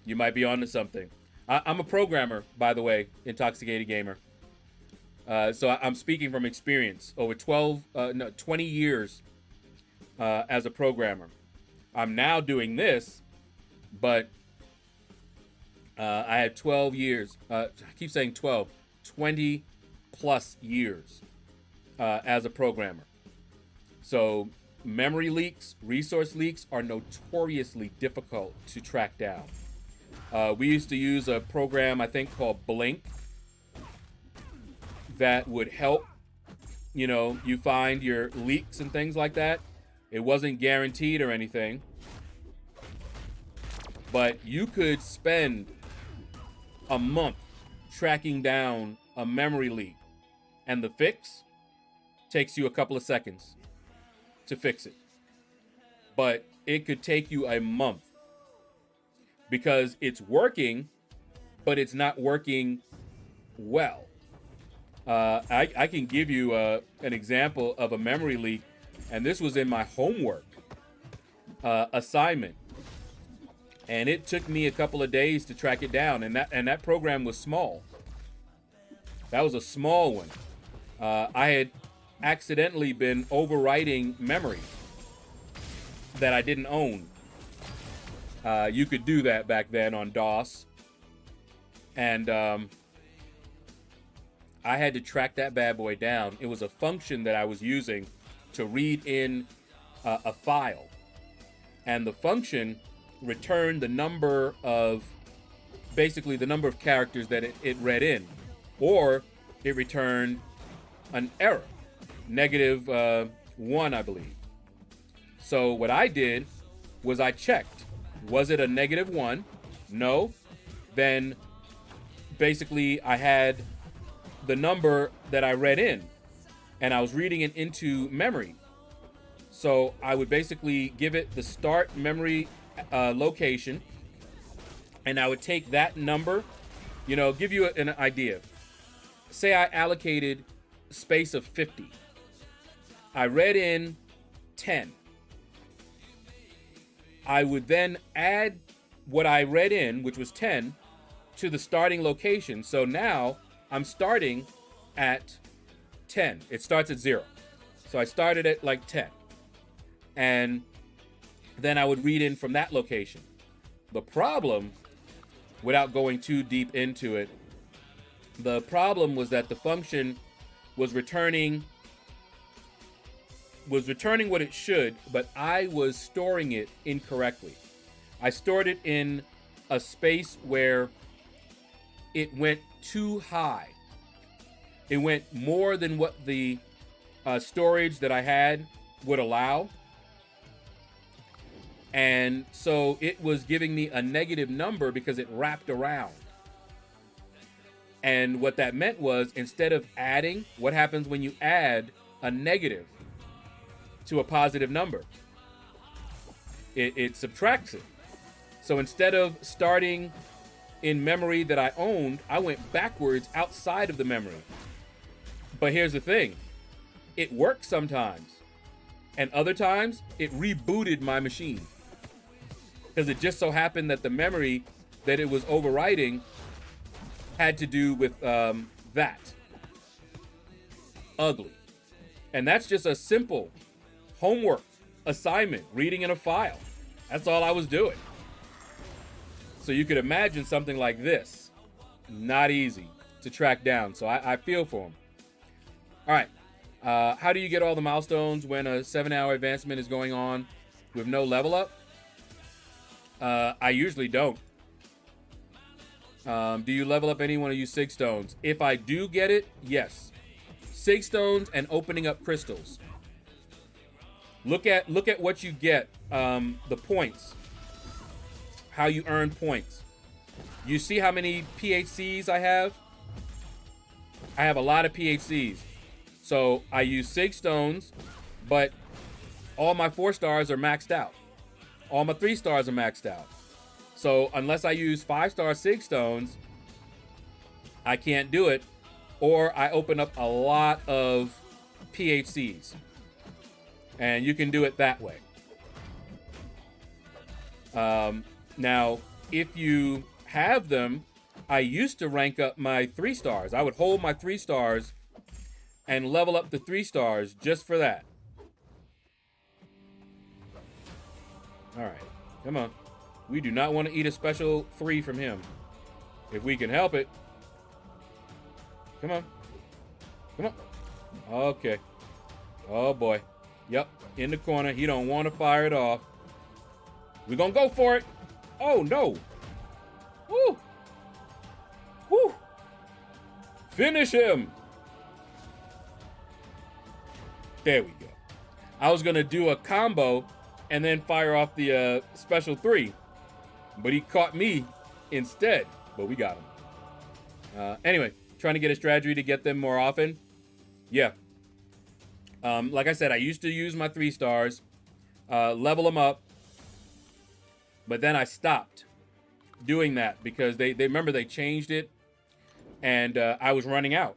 you might be onto something. I'm a programmer, by the way, Intoxicated Gamer. So I'm speaking from experience. Over 20 years as a programmer. I'm now doing this, but I had 12 years. I keep saying 12. 20 plus years as a programmer. So memory leaks, resource leaks are notoriously difficult to track down. We used to use a program, I think, called Blink that would help, you know, you find your leaks and things like that. It wasn't guaranteed or anything, but you could spend a month tracking down a memory leak, and the fix takes you a couple of seconds to fix it. But it could take you a month because it's working, but it's not working well. I can give you an example of a memory leak, and this was in my homework assignment, and it took me a couple of days to track it down, and that program was small. That was a small one. I had accidentally been overwriting memory that I didn't own. You could do that back then on DOS, and I had to track that bad boy down. It was a function that I was using to read in a file. And the function returned the number of, basically the number of characters that it read in. Or it returned an error, negative 1, I believe. So what I did was I checked. Was it a -1? No. Then basically I had the number that I read in, and I was reading it into memory. So I would basically give it the start memory location, and I would take that number, you know, give you an idea. Say I allocated space of 50. I read in 10. I would then add what I read in, which was 10, to the starting location. So now I'm starting at 10. It starts at 0. So I started at like 10. And then I would read in from that location. The problem, without going too deep into it, the problem was that the function was returning what it should, but I was storing it incorrectly. I stored it in a space where it went too high. It went more than what the storage that I had would allow. And so it was giving me a negative number because it wrapped around. And what that meant was, instead of adding, what happens when you add a negative to a positive number? It subtracts it. So instead of starting in memory that I owned, I went backwards outside of the memory. But here's the thing. It worked sometimes. And other times, it rebooted my machine. Because it just so happened that the memory that it was overwriting had to do with that. Ugly. And that's just a simple homework assignment, reading in a file. That's all I was doing. So you could imagine something like this. Not easy to track down. So I feel for him. All right. How do you get all the milestones when a 7-hour advancement is going on with no level up? I usually don't. Do you level up any when you use Sig Stones? If I do get it, yes. Sig Stones and opening up crystals. Look at what you get, the points. How you earn points. You see how many PHCs I have? I have a lot of PHCs. So I use Sig Stones, but all my 4 stars are maxed out. All my 3 stars are maxed out. So unless I use 5-star Sig Stones, I can't do it. Or I open up a lot of PHCs. And you can do it that way. Now, if you have them, I used to rank up my 3 stars. I would hold my 3 stars and level up the 3 stars just for that. All right, come on. We do not want to eat a special 3 from him. If we can help it. Come on. Come on. Okay. Oh, boy. Yep, in the corner. He don't want to fire it off. We're going to go for it. Oh, no. Woo. Woo. Finish him. There we go. I was going to do a combo and then fire off the special 3. But he caught me instead. But we got him. Anyway, trying to get a strategy to get them more often. Yeah. Like I said, I used to use my 3 stars, level them up. But then I stopped doing that because they remember they changed it. And I was running out.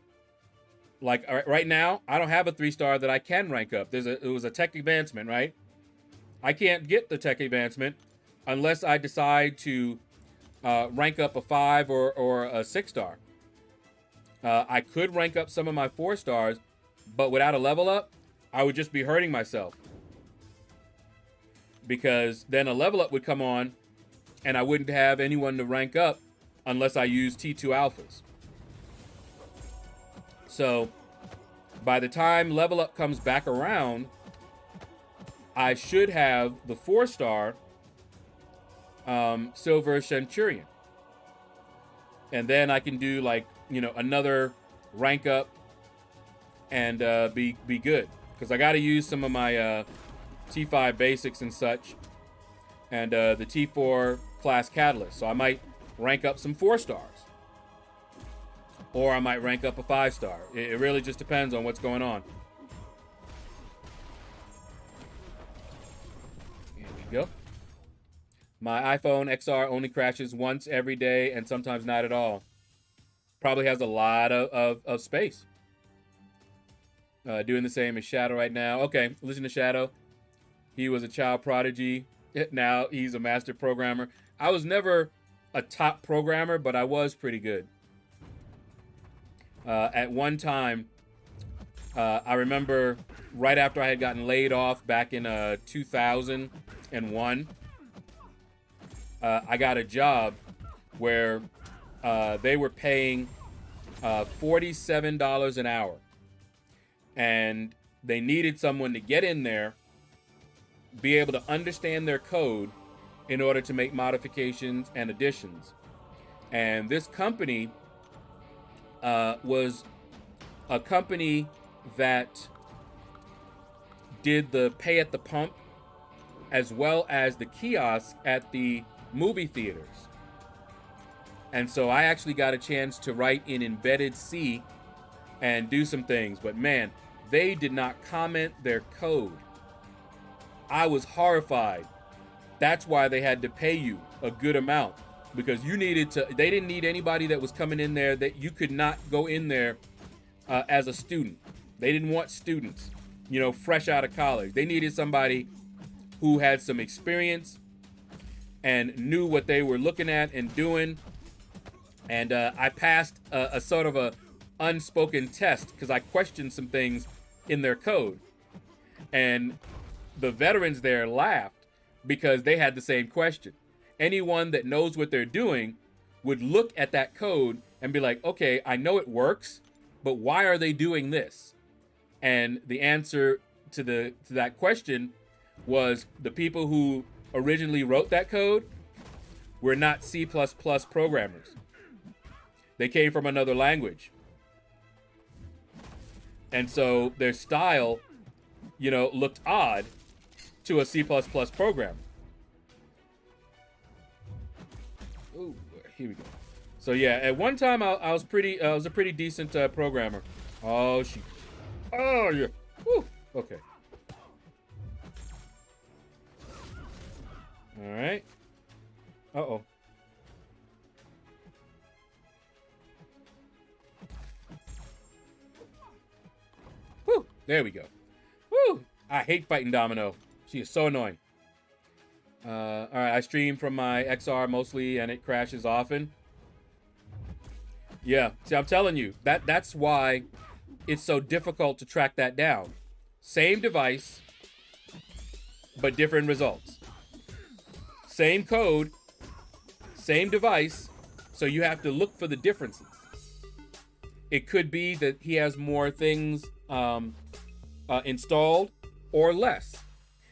Like right now, I don't have a 3-star that I can rank up. It was a tech advancement, right? I can't get the tech advancement unless I decide to rank up a 5 or a 6-star. I could rank up some of my 4 stars, but without a level up, I would just be hurting myself. Because then a level up would come on, and I wouldn't have anyone to rank up unless I use T2 alphas. So by the time level up comes back around, I should have the 4-star Silver Centurion. And then I can do, like, you know, another rank up and be good. because I got to use some of my T5 basics and such, and the T4 class catalyst. So I might rank up some 4 stars, or I might rank up a 5 star. It really just depends on what's going on. Here we go. My iPhone XR only crashes once every day and sometimes not at all. Probably has a lot of space. Doing the same as Shaedow right now. Okay, listen to Shaedow. He was a child prodigy. Now he's a master programmer. I was never a top programmer, but I was pretty good. At one time, I remember right after I had gotten laid off back in 2001, I got a job where they were paying $47 an hour. And they needed someone to get in there, be able to understand their code in order to make modifications and additions. And this company was a company that did the pay at the pump as well as the kiosk at the movie theaters. And so I actually got a chance to write in embedded C and do some things. But man, they did not comment their code. I was horrified. That's why they had to pay you a good amount, because you needed to. They didn't need anybody that was coming in there that you could not go in there as a student. They didn't want students, you know, fresh out of college. They needed somebody who had some experience and knew what they were looking at and doing. And I passed a sort of a unspoken test because I questioned some things in their code. And the veterans there laughed because they had the same question. Anyone that knows what they're doing would look at that code and be like, okay, I know it works, but why are they doing this? And the answer to that question was the people who originally wrote that code were not C++ programmers. They came from another language. And so their style, you know, looked odd to a C++ programmer. Ooh, here we go. So yeah, at one time I was a pretty decent programmer. Oh shoot. Oh yeah. Woo. Okay. All right. Uh-oh. Woo. There we go. Woo. I hate fighting Domino. She is so annoying. All right, I stream from my XR mostly, and it crashes often. Yeah, see, I'm telling you, that's why it's so difficult to track that down. Same device, but different results. Same code, same device, so you have to look for the differences. It could be that he has more things installed or less.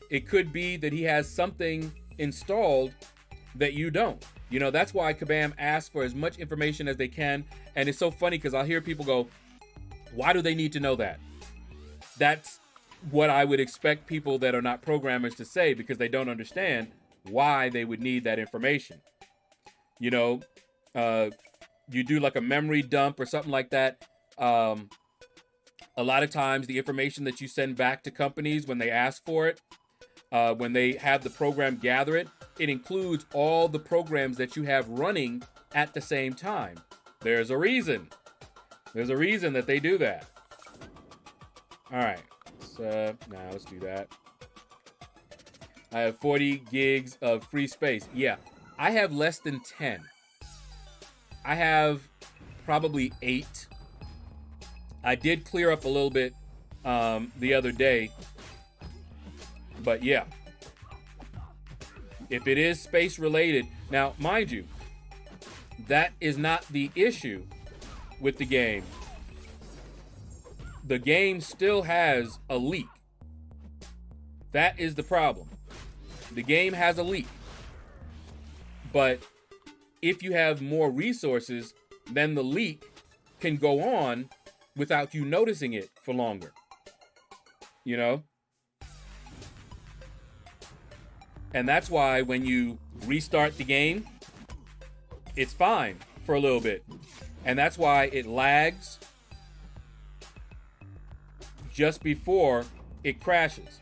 It could be that he has something installed that you don't. You know, that's why Kabam asks for as much information as they can. And it's so funny because I'll hear people go, why do they need to know that? That's what I would expect people that are not programmers to say, because they don't understand why they would need that information. You know, you do like a memory dump or something like that. A lot of times the information that you send back to companies when they ask for it, when they have the program gather it, it includes all the programs that you have running at the same time. There's a reason. There's a reason that they do that. All right. So now let's do that. I have 40 gigs of free space. Yeah, I have less than 10. I have probably 8. I did clear up a little bit the other day. But yeah, if it is space related, now mind you, that is not the issue with the game. The game still has a leak. That is the problem. The game has a leak. But if you have more resources, then the leak can go on without you noticing it for longer. you know? And that's why when you restart the game, it's fine for a little bit. And that's why it lags just before it crashes.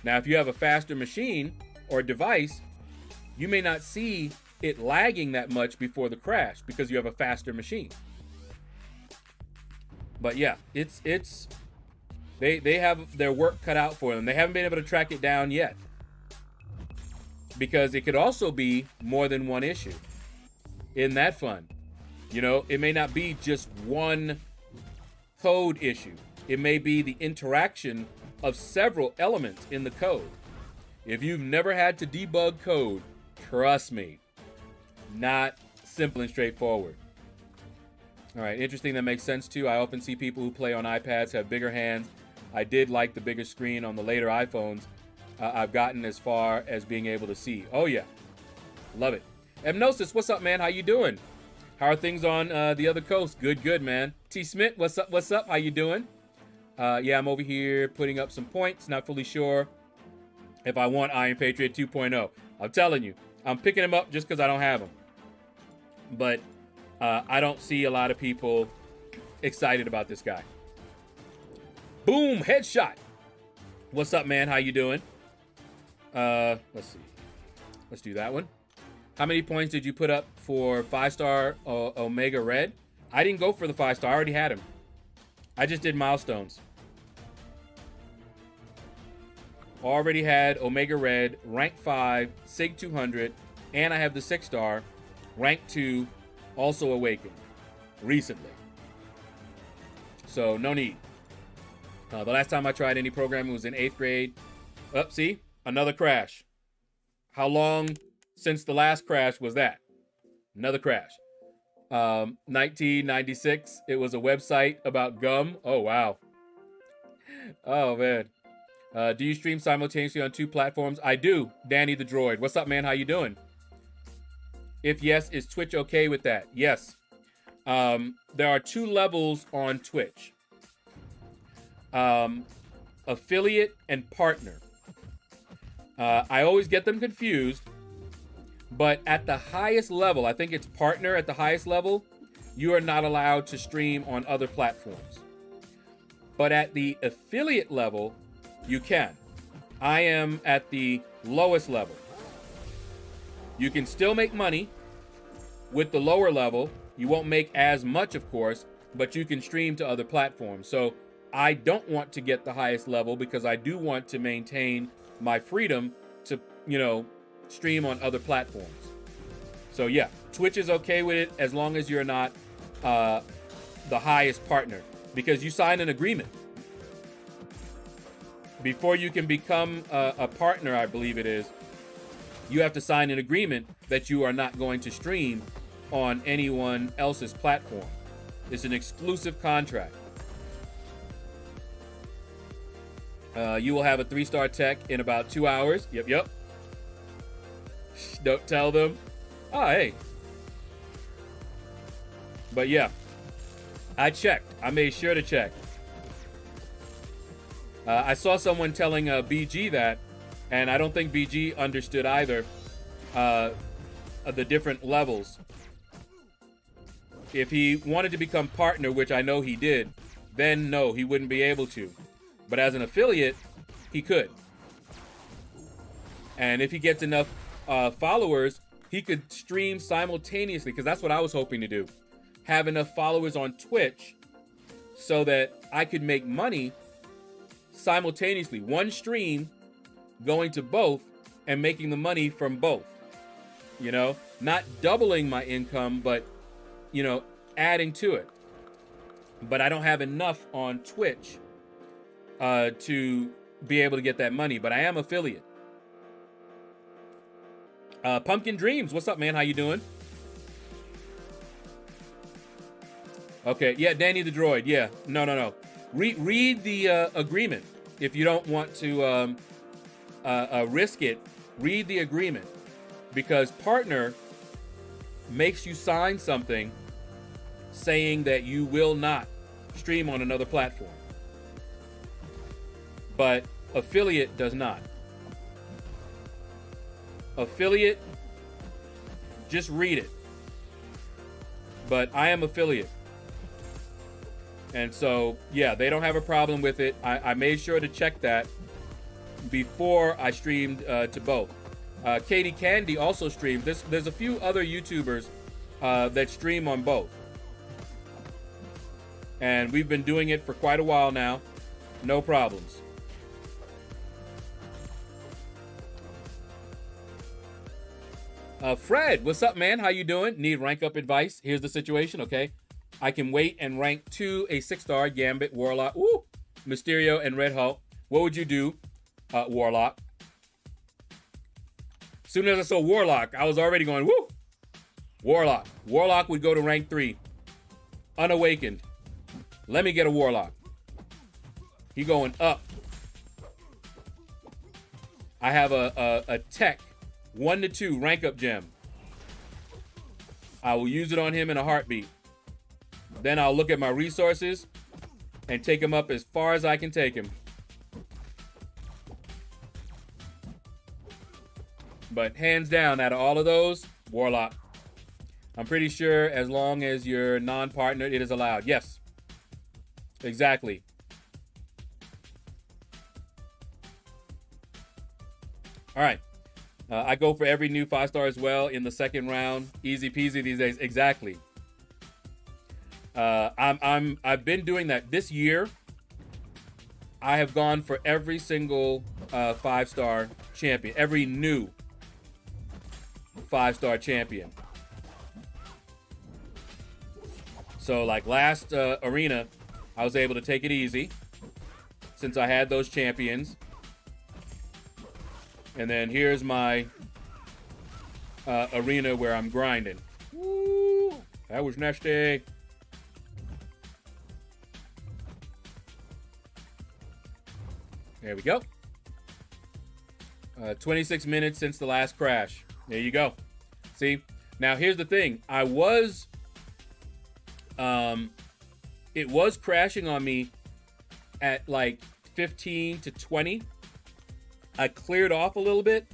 Now, if you have a faster machine or device, you may not see it lagging that much before the crash because you have a faster machine. But yeah, they have their work cut out for them. They haven't been able to track it down yet, because it could also be more than one issue. Isn't that fun? You know, it may not be just one code issue. It may be the interaction of several elements in the code. If you've never had to debug code, trust me, not simple and straightforward. All right, interesting. That makes sense too. I often see people who play on iPads have bigger hands. I did like the bigger screen on the later iPhones. I've gotten as far as being able to see. Oh yeah, love it. Hypnosis, what's up, man? How you doing? How are things on the other coast? Good, man. T. Smith, what's up? What's up? How you doing? Yeah, I'm over here putting up some points. Not fully sure if I want Iron Patriot 2.0. I'm telling you, I'm picking them up just because I don't have them. But I don't see a lot of people excited about this guy. Boom, headshot. What's up, man? How you doing? Let's see. Let's do that one. How many points did you put up for 5-star Omega Red? I didn't go for the 5-star. I already had him. I just did milestones. Already had Omega Red, rank 5, Sig 200, and I have the 6-star, rank 2, also awakened recently. So no need. The last time I tried any programming was in 8th grade. Oh, see? Another crash. How long since the last crash was that? Another crash. 1996. It was a website about gum. Oh, wow. Oh, man. Do you stream simultaneously on 2 platforms? I do. Danny the Droid. What's up, man? How you doing? If yes, is Twitch okay with that? Yes. There are 2 levels on Twitch. Affiliate and partner. I always get them confused, but at the highest level, I think it's partner at the highest level, you are not allowed to stream on other platforms. But at the affiliate level, you can. I am at the lowest level. You can still make money with the lower level. You won't make as much, of course, but you can stream to other platforms. So I don't want to get the highest level because I do want to maintain my freedom to, you know, stream on other platforms. So yeah, Twitch is okay with it as long as you're not the highest partner, because you sign an agreement. Before you can become a partner, I believe it is, you have to sign an agreement that you are not going to stream on anyone else's platform. It's an exclusive contract. You will have a 3-star tech in about 2 hours. Yep. Don't tell them. Oh, hey. But yeah, I checked. I made sure to check. I saw someone telling BG that, and I don't think BG understood either the different levels. If he wanted to become partner, which I know he did, then no, he wouldn't be able to. But as an affiliate, he could. And if he gets enough followers, he could stream simultaneously, because that's what I was hoping to do. Have enough followers on Twitch so that I could make money simultaneously. One stream going to both and making the money from both. You know, not doubling my income, but, you know, adding to it. But I don't have enough on Twitch to be able to get that money, but I am affiliate. Pumpkin Dreams, what's up, man? How you doing? Okay, yeah, Danny the Droid, yeah. No. Read the agreement. If you don't want to risk it, read the agreement. Because partner makes you sign something saying that you will not stream on another platform. but affiliate does not. Affiliate, just read it. But I am affiliate. And so, yeah, they don't have a problem with it. I made sure to check that before I streamed to both. Katie Candy also streams. There's a few other YouTubers that stream on both. And we've been doing it for quite a while now. No problems. Fred, what's up, man? How you doing? Need rank up advice? Here's the situation, okay? I can wait and rank to a 6-star Gambit, Warlock, ooh, Mysterio, and Red Hulk. What would you do, Warlock? As soon as I saw Warlock, I was already going, woo! Warlock. Warlock would go to rank 3. Unawakened. Let me get a Warlock. He going up. I have a tech 1 to 2 rank up gem. I will use it on him in a heartbeat. Then I'll look at my resources and take him up as far as I can take him. But hands down, out of all of those, Warlock. I'm pretty sure as long as you're non-partnered, it is allowed. Yes. Exactly. All right. I go for every new 5-star as well in the second round. Easy peasy these days. Exactly. I've been doing that this year. I have gone for every single 5-star champion, every new 5-star champion. So like last arena, I was able to take it easy since I had those champions. And then here's my arena where I'm grinding. Woo, that was nasty. There we go. 26 minutes since the last crash. There you go. See, now here's the thing. It was crashing on me at like 15 to 20. I cleared off a little bit,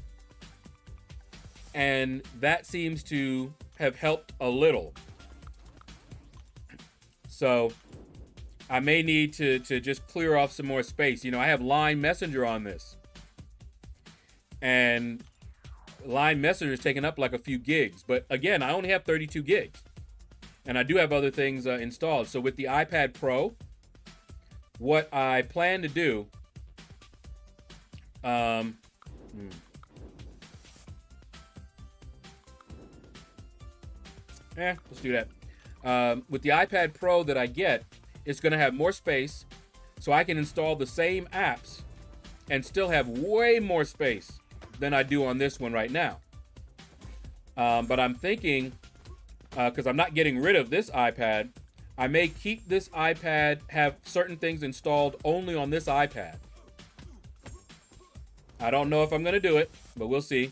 and that seems to have helped a little. So I may need to just clear off some more space. You know, I have Line Messenger on this, and Line Messenger is taking up like a few gigs. But again, I only have 32 gigs, and I do have other things installed. So with the iPad Pro, what I plan to do, let's do that. With the iPad Pro that I get, it's going to have more space, so I can install the same apps and still have way more space than I do on this one right now. But I'm thinking, because I'm not getting rid of this iPad, I may keep this iPad, have certain things installed only on this iPad. I don't know if I'm going to do it, but we'll see.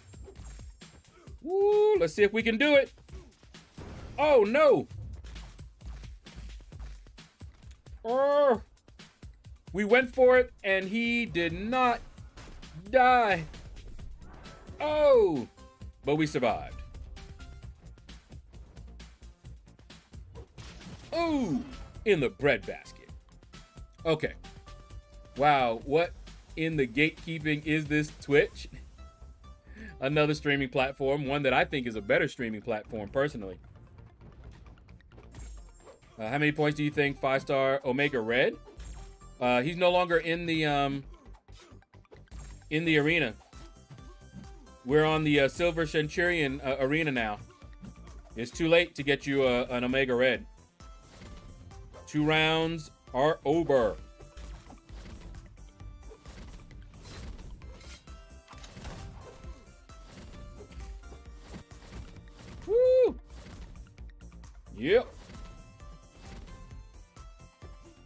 Woo, let's see if we can do it. Oh, no. Oh, we went for it, and he did not die. Oh, but we survived. Oh, in the breadbasket. Okay. Wow, what in the gatekeeping is this Twitch? Another streaming platform, one that I think is a better streaming platform personally. How many points do you think 5-star Omega Red? He's no longer in the arena. We're on the Silver Centurion arena now. It's too late to get you an Omega Red. 2 rounds are over. Woo! Yep.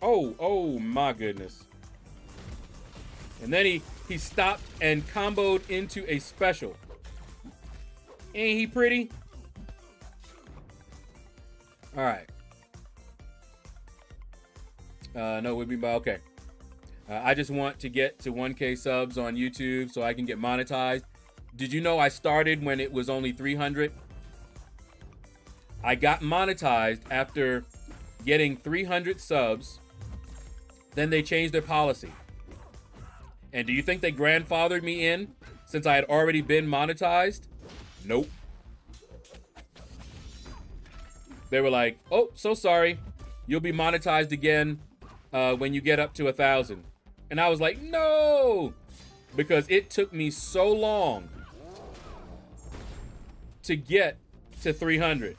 Oh my goodness. And then he stopped and comboed into a special. Ain't he pretty? All right. No, we'd be by, okay. I just want to get to 1K subs on YouTube so I can get monetized. Did you know I started when it was only 300? I got monetized after getting 300 subs. Then they changed their policy. And do you think they grandfathered me in since I had already been monetized? Nope. They were like, oh, so sorry. You'll be monetized again when you get up to 1,000. And I was like, no, because it took me so long to get to 300.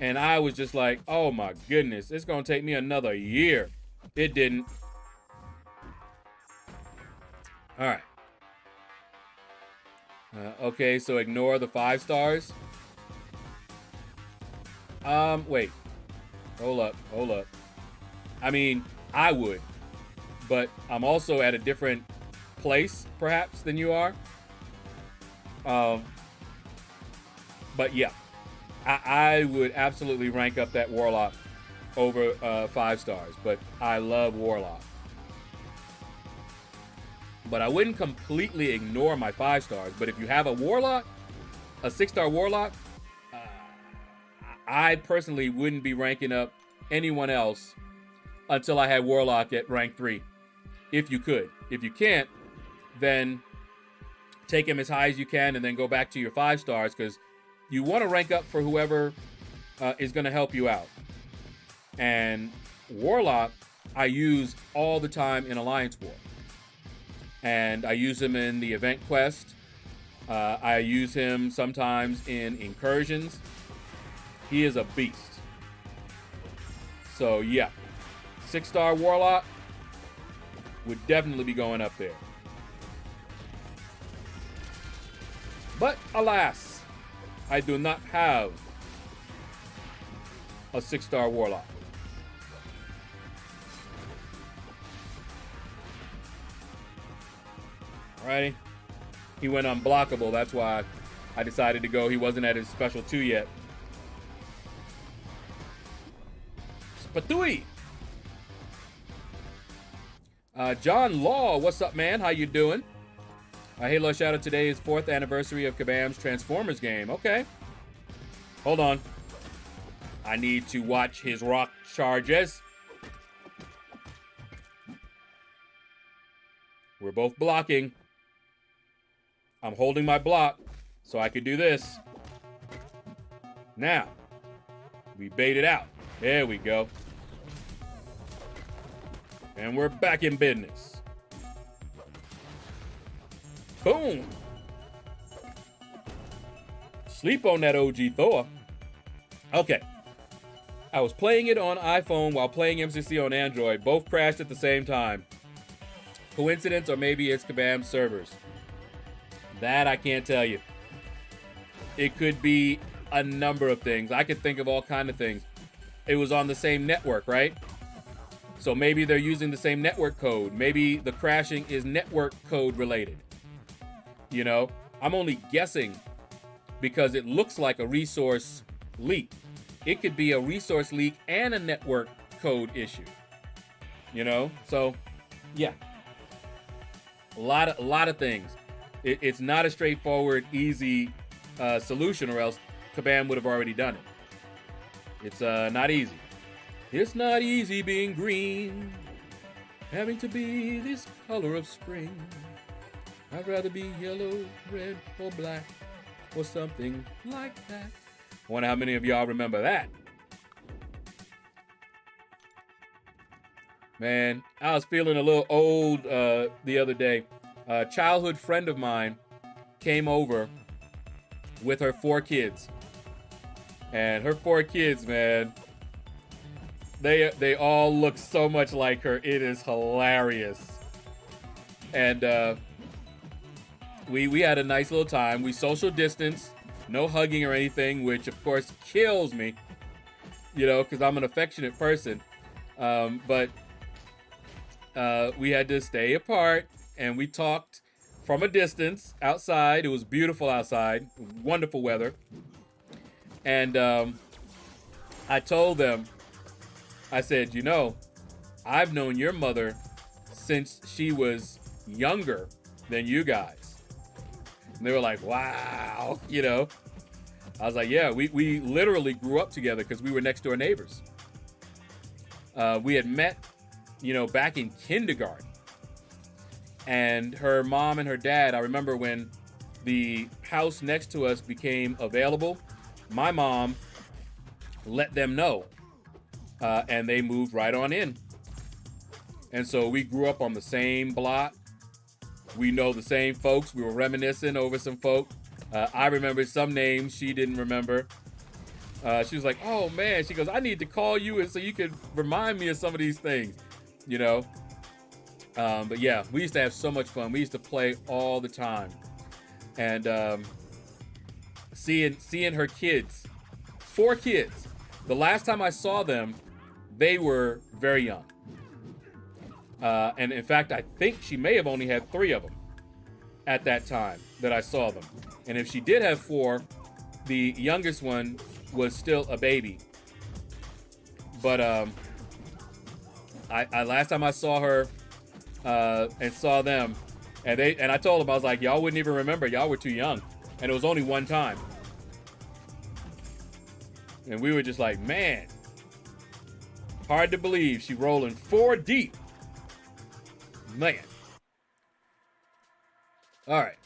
And I was just like, oh my goodness, it's gonna take me another year. It didn't. All right. Okay, so ignore the 5 stars. Wait. Hold up. I mean, I would, but I'm also at a different place, perhaps, than you are. But yeah, I would absolutely rank up that Warlock over 5 stars, but I love Warlock. But I wouldn't completely ignore my 5 stars, but if you have a Warlock, a 6-star Warlock, I personally wouldn't be ranking up anyone else until I had Warlock at rank 3. If you could. If you can't, then take him as high as you can and then go back to your 5 stars, because you want to rank up for whoever is going to help you out. And Warlock, I use all the time in Alliance War. And I use him in the event quest. I use him sometimes in incursions. He is a beast. So yeah, 6-star Warlock would definitely be going up there. But alas, I do not have a 6-star Warlock. Alrighty. He went unblockable. That's why I decided to go. He wasn't at his special 2 yet. Spatui. John Law, what's up, man? How you doing? Hey, LordShaedow, today is 4th anniversary of Kabam's Transformers game. Okay. Hold on. I need to watch his rock charges. We're both blocking. I'm holding my block so I could do this. Now, we bait it out. There we go. And we're back in business. Boom. Sleep on that OG Thor. Okay. I was playing it on iPhone while playing MCC on Android. Both crashed at the same time. Coincidence, or maybe it's Kabam's servers. That I can't tell you. It could be a number of things. I could think of all kinds of things. It was on the same network, right? So maybe they're using the same network code. Maybe the crashing is network code related. You know, I'm only guessing because it looks like a resource leak. It could be a resource leak and a network code issue. You know, so yeah, a lot of things. It's not a straightforward, easy solution, or else Kabam would have already done it. It's not easy. It's not easy being green, having to be this color of spring. I'd rather be yellow, red, or black, or something like that. I wonder how many of y'all remember that. Man, I was feeling a little old the other day. A childhood friend of mine came over with her 4 kids. And her 4 kids, man, they all look so much like her. It is hilarious. And we had a nice little time. We social distanced, no hugging or anything, which of course kills me, you know, because I'm an affectionate person. But we had to stay apart, and we talked from a distance outside. It was beautiful outside, wonderful weather. And I told them, I said, you know, I've known your mother since she was younger than you guys. And they were like, wow, you know. I was like, yeah, we literally grew up together because we were next door neighbors. We had met, you know, back in kindergarten. And her mom and her dad, I remember when the house next to us became available, my mom let them know. And they moved right on in. And so we grew up on the same block. We know the same folks. We were reminiscing over some folk. I remember some names she didn't remember. She was like, oh man, she goes, I need to call you and so you could remind me of some of these things, you know? But yeah, we used to have so much fun. We used to play all the time. And seeing her kids, 4 kids. The last time I saw them, they were very young. And in fact, I think she may have only had 3 of them at that time that I saw them. And if she did have 4, the youngest one was still a baby. But I last time I saw her and saw them, and I told them, I was like, y'all wouldn't even remember. Y'all were too young. And it was only one time. And we were just like, man, hard to believe she rolling 4 deep. Man. All right.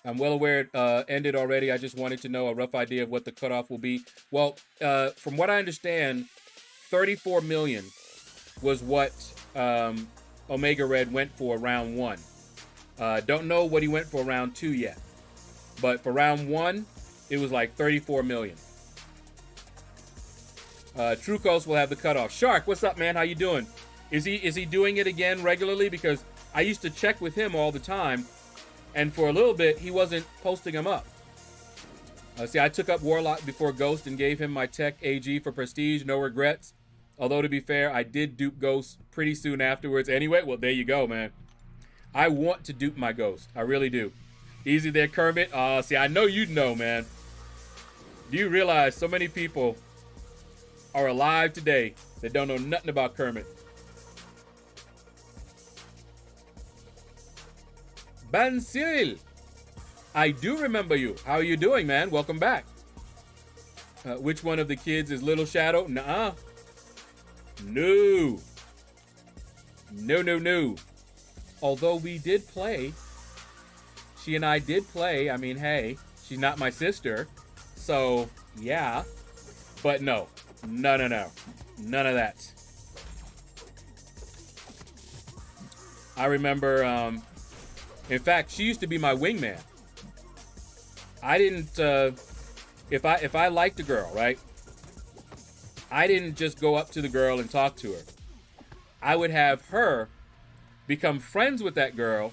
I'm well aware it ended already. I just wanted to know a rough idea of what the cutoff will be. Well, from what I understand, 34 million was what Omega Red went for round 1. Don't know what he went for round 2 yet. But for round 1, it was like 34 million. Trucos will have the cutoff. Shark, what's up, man? How you doing? Is he doing it again regularly? Because I used to check with him all the time, and for a little bit he wasn't posting them up. See, I took up Warlock before Ghost and gave him my Tech AG for Prestige. No regrets. Although to be fair, I did dupe Ghost pretty soon afterwards. Anyway, well there you go, man. I want to dupe my Ghost. I really do. Easy there, Kermit. See, I know you'd know, man. Do you realize so many people are alive today that don't know nothing about Kermit? Ban Cyril, I do remember you. How are you doing, man? Welcome back. Which one of the kids is Little Shaedow? Nuh-uh. No. No. Although we did play. She and I did play. I mean, hey, she's not my sister. So, yeah. But no. No. None of that. I remember, in fact, she used to be my wingman. I didn't, if I liked a girl, right? I didn't just go up to the girl and talk to her. I would have her become friends with that girl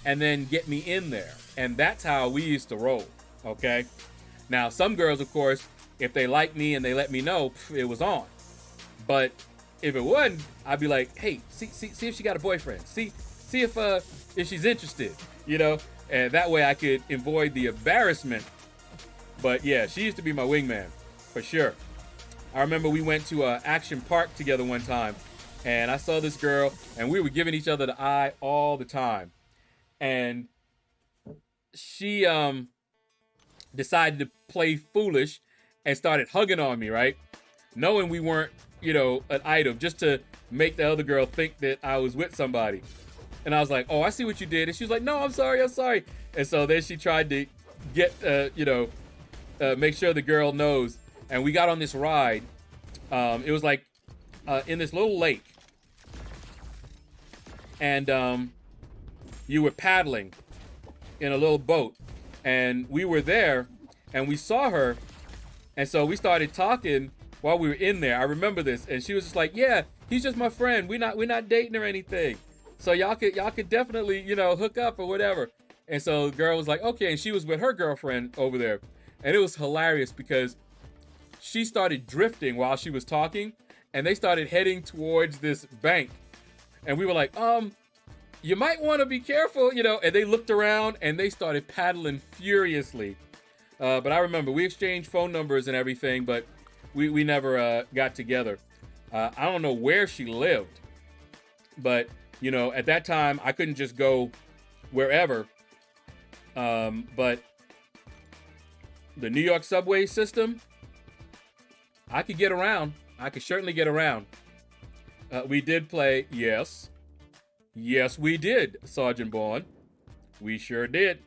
and then get me in there. And that's how we used to roll, okay? Now, some girls, of course, if they like me and they let me know, it was on. But if it wasn't, I'd be like, hey, see if she got a boyfriend. See if she's interested, you know? And that way I could avoid the embarrassment. But yeah, she used to be my wingman, for sure. I remember we went to Action Park together one time, and I saw this girl, and we were giving each other the eye all the time. And she decided to play foolish and started hugging on me, right? Knowing we weren't, you know, an item, just to make the other girl think that I was with somebody. And I was like, oh, I see what you did. And she was like, no, I'm sorry. And so then she tried to get, make sure the girl knows. And we got on this ride. It was like in this little lake. And you were paddling in a little boat. And we were there and we saw her. And so we started talking while we were in there. I remember this. And she was just like, yeah, he's just my friend. We're not dating or anything. So y'all could definitely, you know, hook up or whatever. And so the girl was like, okay. And she was with her girlfriend over there. And it was hilarious because she started drifting while she was talking. And they started heading towards this bank. And we were like, you might want to be careful, you know. And they looked around and they started paddling furiously. But I remember we exchanged phone numbers and everything, but we never got together. I don't know where she lived, but you know, at that time I couldn't just go wherever. But the New York subway system, I could get around. I could certainly get around. We did play, yes, we did, Sergeant Bourne. We sure did.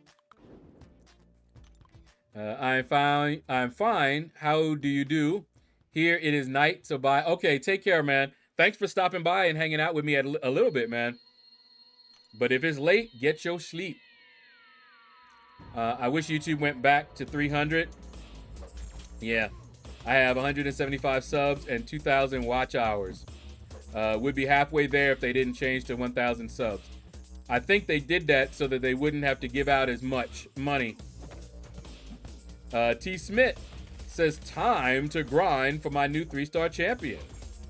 I'm fine. How do you do? Here it is night, so bye. Okay, take care, man. Thanks for stopping by and hanging out with me a little bit, man. But if it's late, get your sleep. I wish YouTube went back to 300. Yeah, I have 175 subs and 2,000 watch hours. Would be halfway there if they didn't change to 1,000 subs. I think they did that so that they wouldn't have to give out as much money. T. Smith says, time to grind for my new 3-star champion.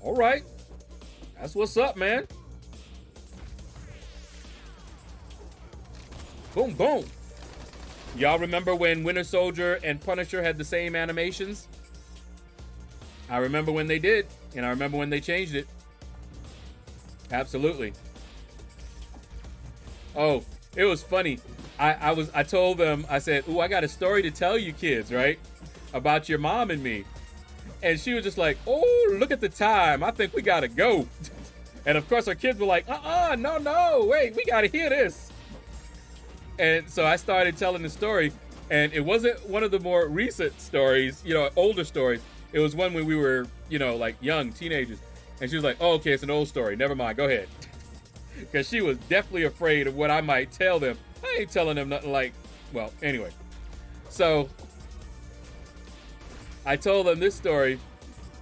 All right. That's what's up, man. Boom, boom. Y'all remember when Winter Soldier and Punisher had the same animations? I remember when they did, and I remember when they changed it. Absolutely. Oh, it was funny. I told them, I said, ooh, I got a story to tell you kids, right? About your mom and me. And she was just like, oh, look at the time. I think we gotta go. And of course our kids were like, no, wait, we gotta hear this. And so I started telling the story, and it wasn't one of the more recent stories, you know, older stories. It was one when we were, you know, like young teenagers. And she was like, oh, okay, it's an old story. Never mind, go ahead. Because she was definitely afraid of what I might tell them. I ain't telling them nothing like, well, anyway. So I told them this story.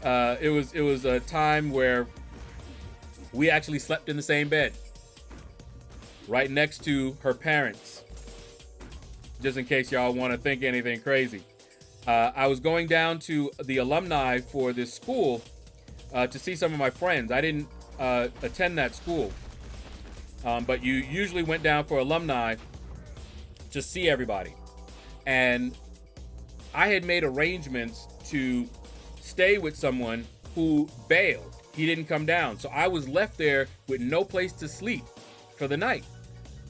It was a time where we actually slept in the same bed, right next to her parents. Just in case y'all want to think anything crazy. I was going down to the alumni for this school to see some of my friends. I didn't attend that school. But you usually went down for alumni to see everybody. And I had made arrangements to stay with someone who bailed. He didn't come down. So I was left there with no place to sleep for the night.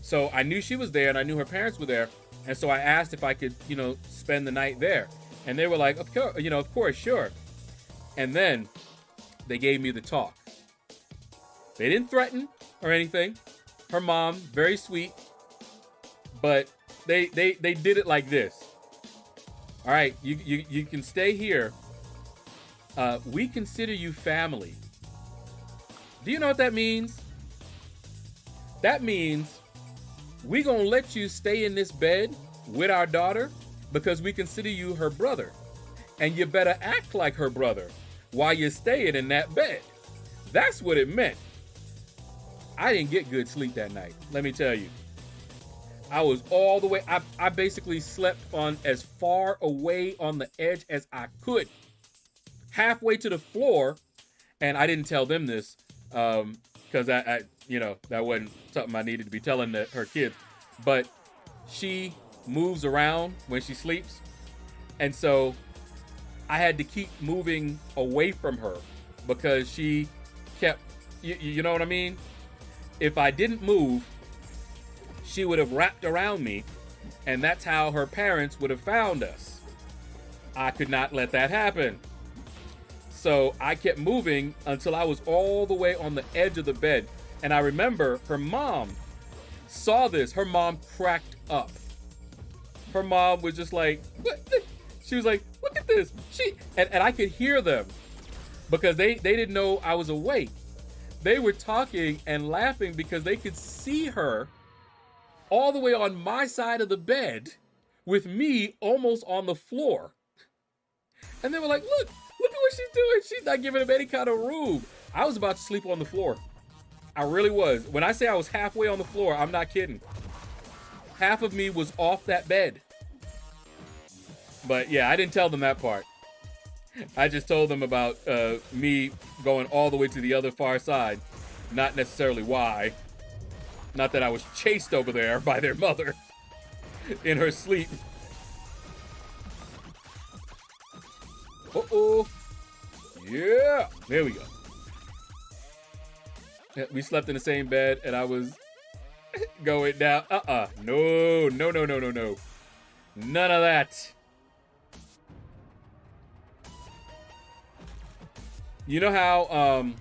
So I knew she was there and I knew her parents were there. And so I asked if I could, you know, spend the night there. And they were like, of course, sure. And then they gave me the talk. They didn't threaten or anything. Her mom, very sweet, but they did it like this. All right, you can stay here. We consider you family. Do you know what that means? That means we gonna let you stay in this bed with our daughter because we consider you her brother, and you better act like her brother while you're staying in that bed. That's what it meant. I didn't get good sleep that night, let me tell you. I was all the way, I basically slept on as far away on the edge as I could. Halfway to the floor, and I didn't tell them this, because I you know, that wasn't something I needed to be telling her kids. But she moves around when she sleeps, and so I had to keep moving away from her because she kept, you know what I mean? If I didn't move, she would have wrapped around me, and that's how her parents would have found us. I could not let that happen. So I kept moving until I was all the way on the edge of the bed. And I remember her mom saw this. Her mom cracked up. Her mom was just like, what? She was like, look at this. And I could hear them because they didn't know I was awake. They were talking and laughing because they could see her all the way on my side of the bed with me almost on the floor. And they were like, look at what she's doing. She's not giving him any kind of room. I was about to sleep on the floor. I really was. When I say I was halfway on the floor, I'm not kidding. Half of me was off that bed. But yeah, I didn't tell them that part. I just told them about me going all the way to the other far side. Not necessarily why. Not that I was chased over there by their mother in her sleep. Uh-oh. Yeah. There we go. We slept in the same bed, and I was going down. No. None of that. You know how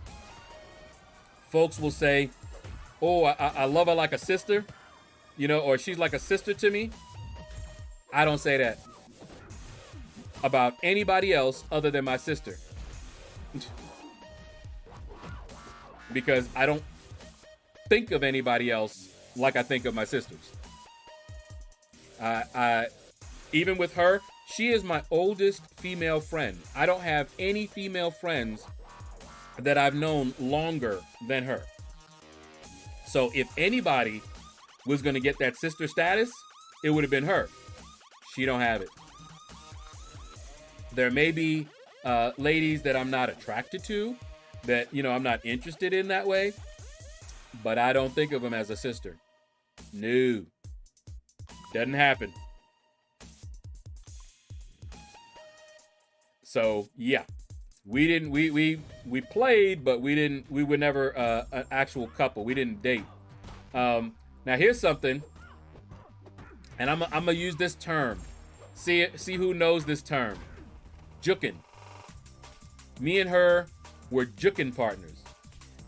folks will say, oh, I love her like a sister, you know, or she's like a sister to me? I don't say that about anybody else other than my sister. Because I don't think of anybody else like I think of my sisters. Even with her, she is my oldest female friend. I don't have any female friends that I've known longer than her. So if anybody was going to get that sister status, it would have been her. She don't have it. There may be ladies that I'm not attracted to, that, you know, I'm not interested in that way, but I don't think of them as a sister. No. Doesn't happen. So, yeah. We played, but we were never an actual couple. We didn't date. Now here's something, and I'm gonna use this term. See who knows this term. Jukin. Me and her were jukin partners.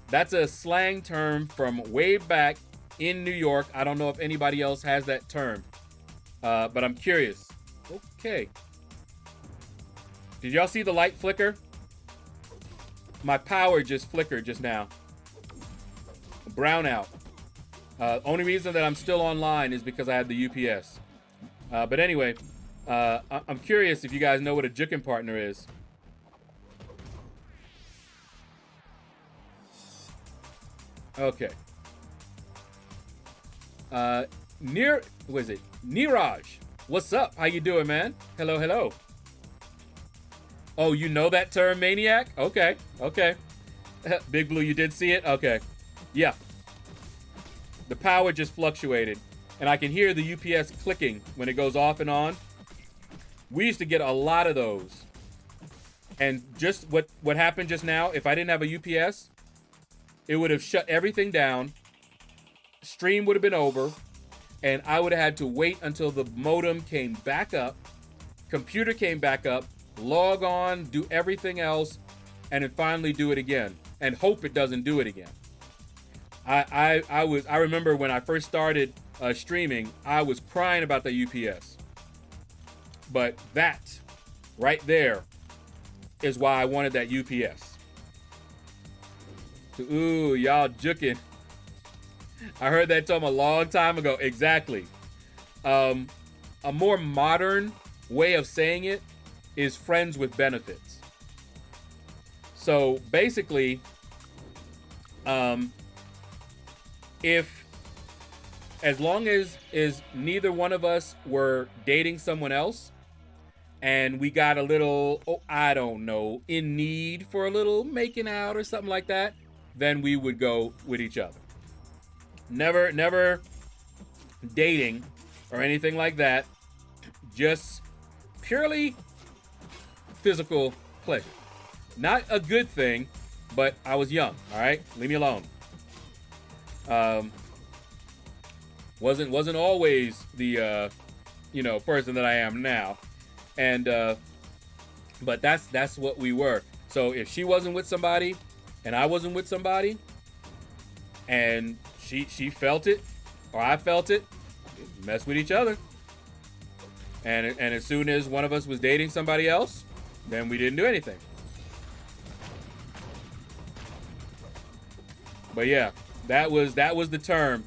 That's a slang term from way back in New York. I don't know if anybody else has that term, but I'm curious. Okay. Did y'all see the light flicker? My power just flickered just now. Brownout. Only reason that I'm still online is because I had the UPS. But anyway, I'm curious if you guys know what a jukin partner is. Okay. Niraj. What's up? How you doing, man? Hello, hello. Oh, you know that term, Maniac? Okay. Big Blue, you did see it? Okay. Yeah. The power just fluctuated, and I can hear the UPS clicking when it goes off and on. We used to get a lot of those. And just what happened just now, if I didn't have a UPS, it would have shut everything down. Stream would have been over, and I would have had to wait until the modem came back up, computer came back up, log on, do everything else, and then finally do it again, and hope it doesn't do it again. I remember when I first started streaming, I was crying about the UPS. But that right there is why I wanted that UPS. Ooh, y'all juking. I heard that term a long time ago. Exactly. A more modern way of saying it is friends with benefits. So basically, if as long as neither one of us were dating someone else, and we got a little, I don't know, in need for a little making out or something like that, then we would go with each other. Never dating or anything like that. Just purely physical pleasure. Not a good thing, but I was young, all right? Leave me alone. Wasn't always the person that I am now. And but that's what we were. So if she wasn't with somebody and I wasn't with somebody, and she felt it or I felt it, mess with each other. And as soon as one of us was dating somebody else, then we didn't do anything. But yeah, that was the term.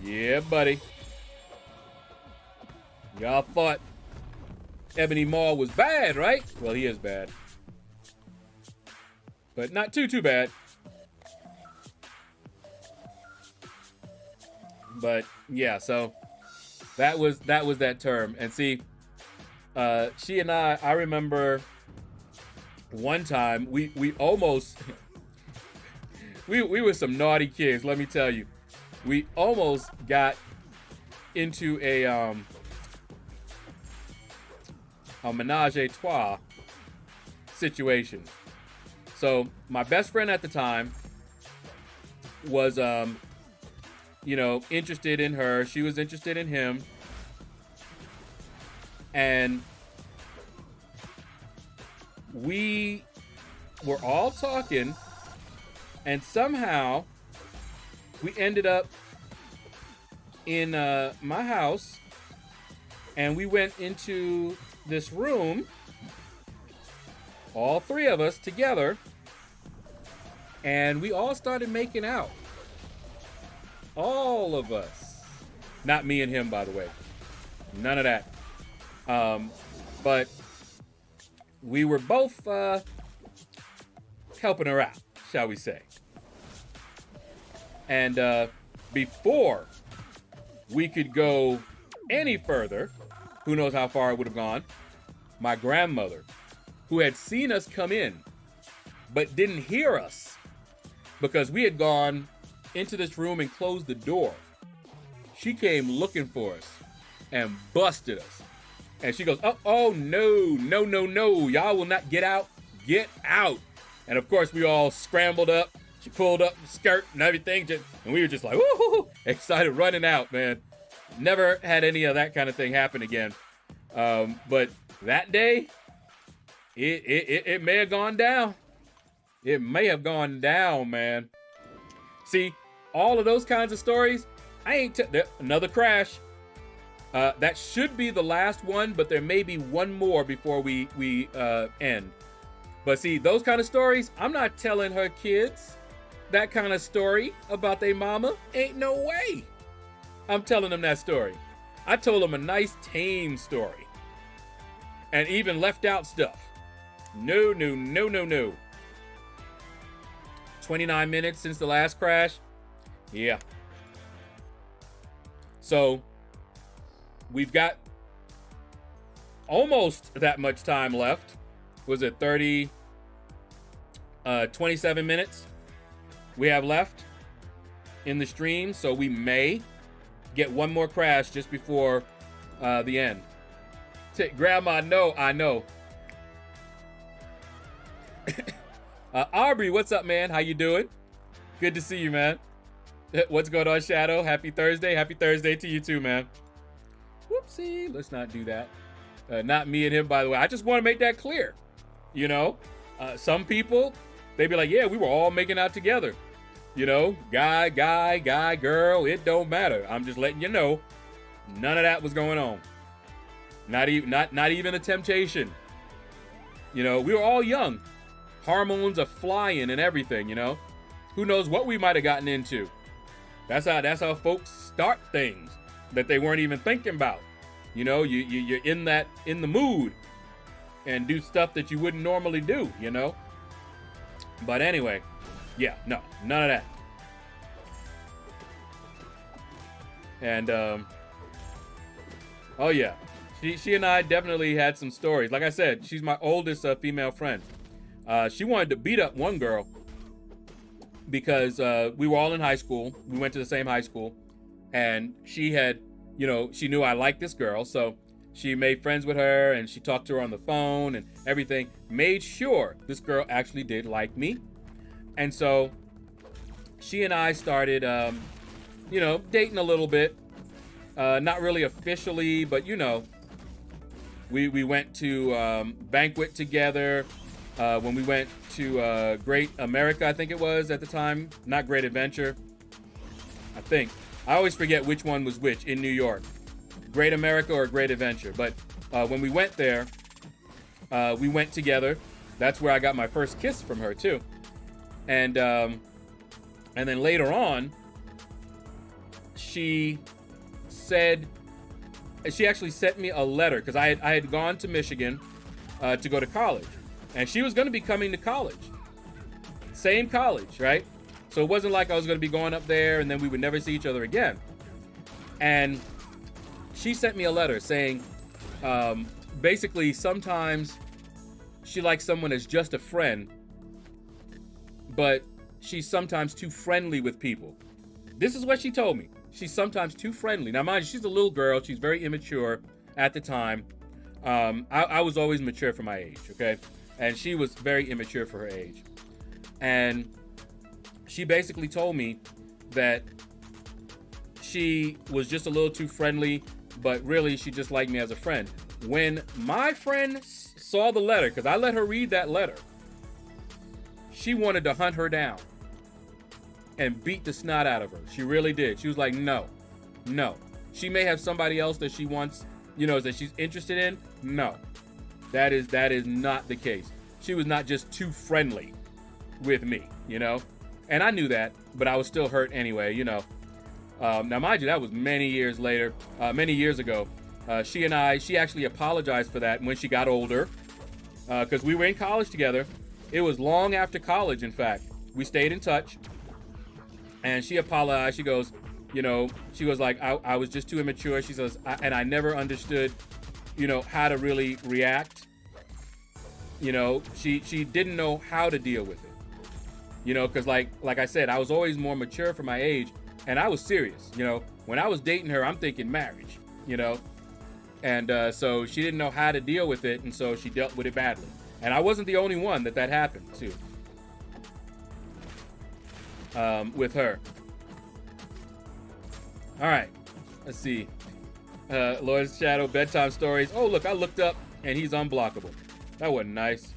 Yeah, buddy. Y'all thought Ebony Maw was bad, right? Well, he is bad. But not too bad. But yeah, so that was that term. And see, she and I remember one time we almost we were some naughty kids, let me tell you. We almost got into a menage a trois situation. So my best friend at the time was, you know, interested in her. She was interested in him. And we were all talking, and somehow we ended up in my house, and we went into this room, all three of us together, and we all started making out. All of us. Not me and him, by the way. None of that. But we were both helping her out, shall we say. And before we could go any further, who knows how far it would have gone, my grandmother, who had seen us come in, but didn't hear us because we had gone into this room and closed the door. She came looking for us and busted us. And she goes, oh, no. Y'all will not get out. Get out. And of course, we all scrambled up. She pulled up the skirt and everything. And we were just like, woo, excited, running out, man. Never had any of that kind of thing happen again. But that day, it may have gone down. It may have gone down, man. See, all of those kinds of stories, another crash. That should be the last one, but there may be one more before we end. But see, those kind of stories, I'm not telling her kids that kind of story about their mama. Ain't no way I'm telling them that story. I told them a nice, tame story. And even left out stuff. No. 29 minutes since the last crash. Yeah. So we've got almost that much time left. Was it 27 minutes we have left in the stream. So we may get one more crash just before the end. Grandma, no, I know. Aubrey, what's up, man? How you doing? Good to see you, man. What's going on, Shaedow? Happy Thursday. Happy Thursday to you too, man. Whoopsie. Let's not do that. Not me and him, by the way. I just want to make that clear. You know, some people, they be like, yeah, we were all making out together. You know, guy, girl, it don't matter. I'm just letting you know, none of that was going on. Not even a temptation. You know, we were all young. Hormones are flying and everything, you know. Who knows what we might have gotten into. That's how folks start things that they weren't even thinking about. You know, you're in the mood and do stuff that you wouldn't normally do, you know. But anyway, yeah, no, none of that. And oh yeah, she and I definitely had some stories. Like I said, she's my oldest female friend. She wanted to beat up one girl because we were all in high school. We went to the same high school, and she had, you know, she knew I liked this girl, so she made friends with her and she talked to her on the phone and everything. Made sure this girl actually did like me, and so she and I started, you know, dating a little bit. Not really officially, but you know, we went to banquet together. When we went to Great America, I think it was at the time, not Great Adventure. I think. I always forget which one was which in New York. Great America or Great Adventure. But when we went there, we went together. That's where I got my first kiss from her too. And then later on, she actually sent me a letter because I had gone to Michigan to go to college. And she was going to be coming to college. Same college, right? So it wasn't like I was going to be going up there and then we would never see each other again. And she sent me a letter saying, basically, sometimes she likes someone as just a friend, but she's sometimes too friendly with people. This is what she told me. She's sometimes too friendly. Now, mind you, she's a little girl. She's very immature at the time. I was always mature for my age, okay? And she was very immature for her age. And she basically told me that she was just a little too friendly, but really she just liked me as a friend. When my friend saw the letter, because I let her read that letter, she wanted to hunt her down and beat the snot out of her. She really did. She was like, no. She may have somebody else that she wants, that she's interested in. No, that is not the case. She was not just too friendly with me, and I knew that, but I was still hurt anyway, Now, mind you, that was many years ago. She actually apologized for that when she got older, because we were in college together. It was long after college, in fact. We stayed in touch, and she apologized. She goes, she was like, I was just too immature. She says, and I never understood, how to really react. She didn't know how to deal with it, because like I said, I was always more mature for my age, and I was serious. When I was dating her, I'm thinking marriage, and so she didn't know how to deal with it, and so she dealt with it badly. And I wasn't the only one that happened to with her. All right, let's see. LordShaedow bedtime stories. Oh, look, I looked up and he's unblockable. That wasn't nice.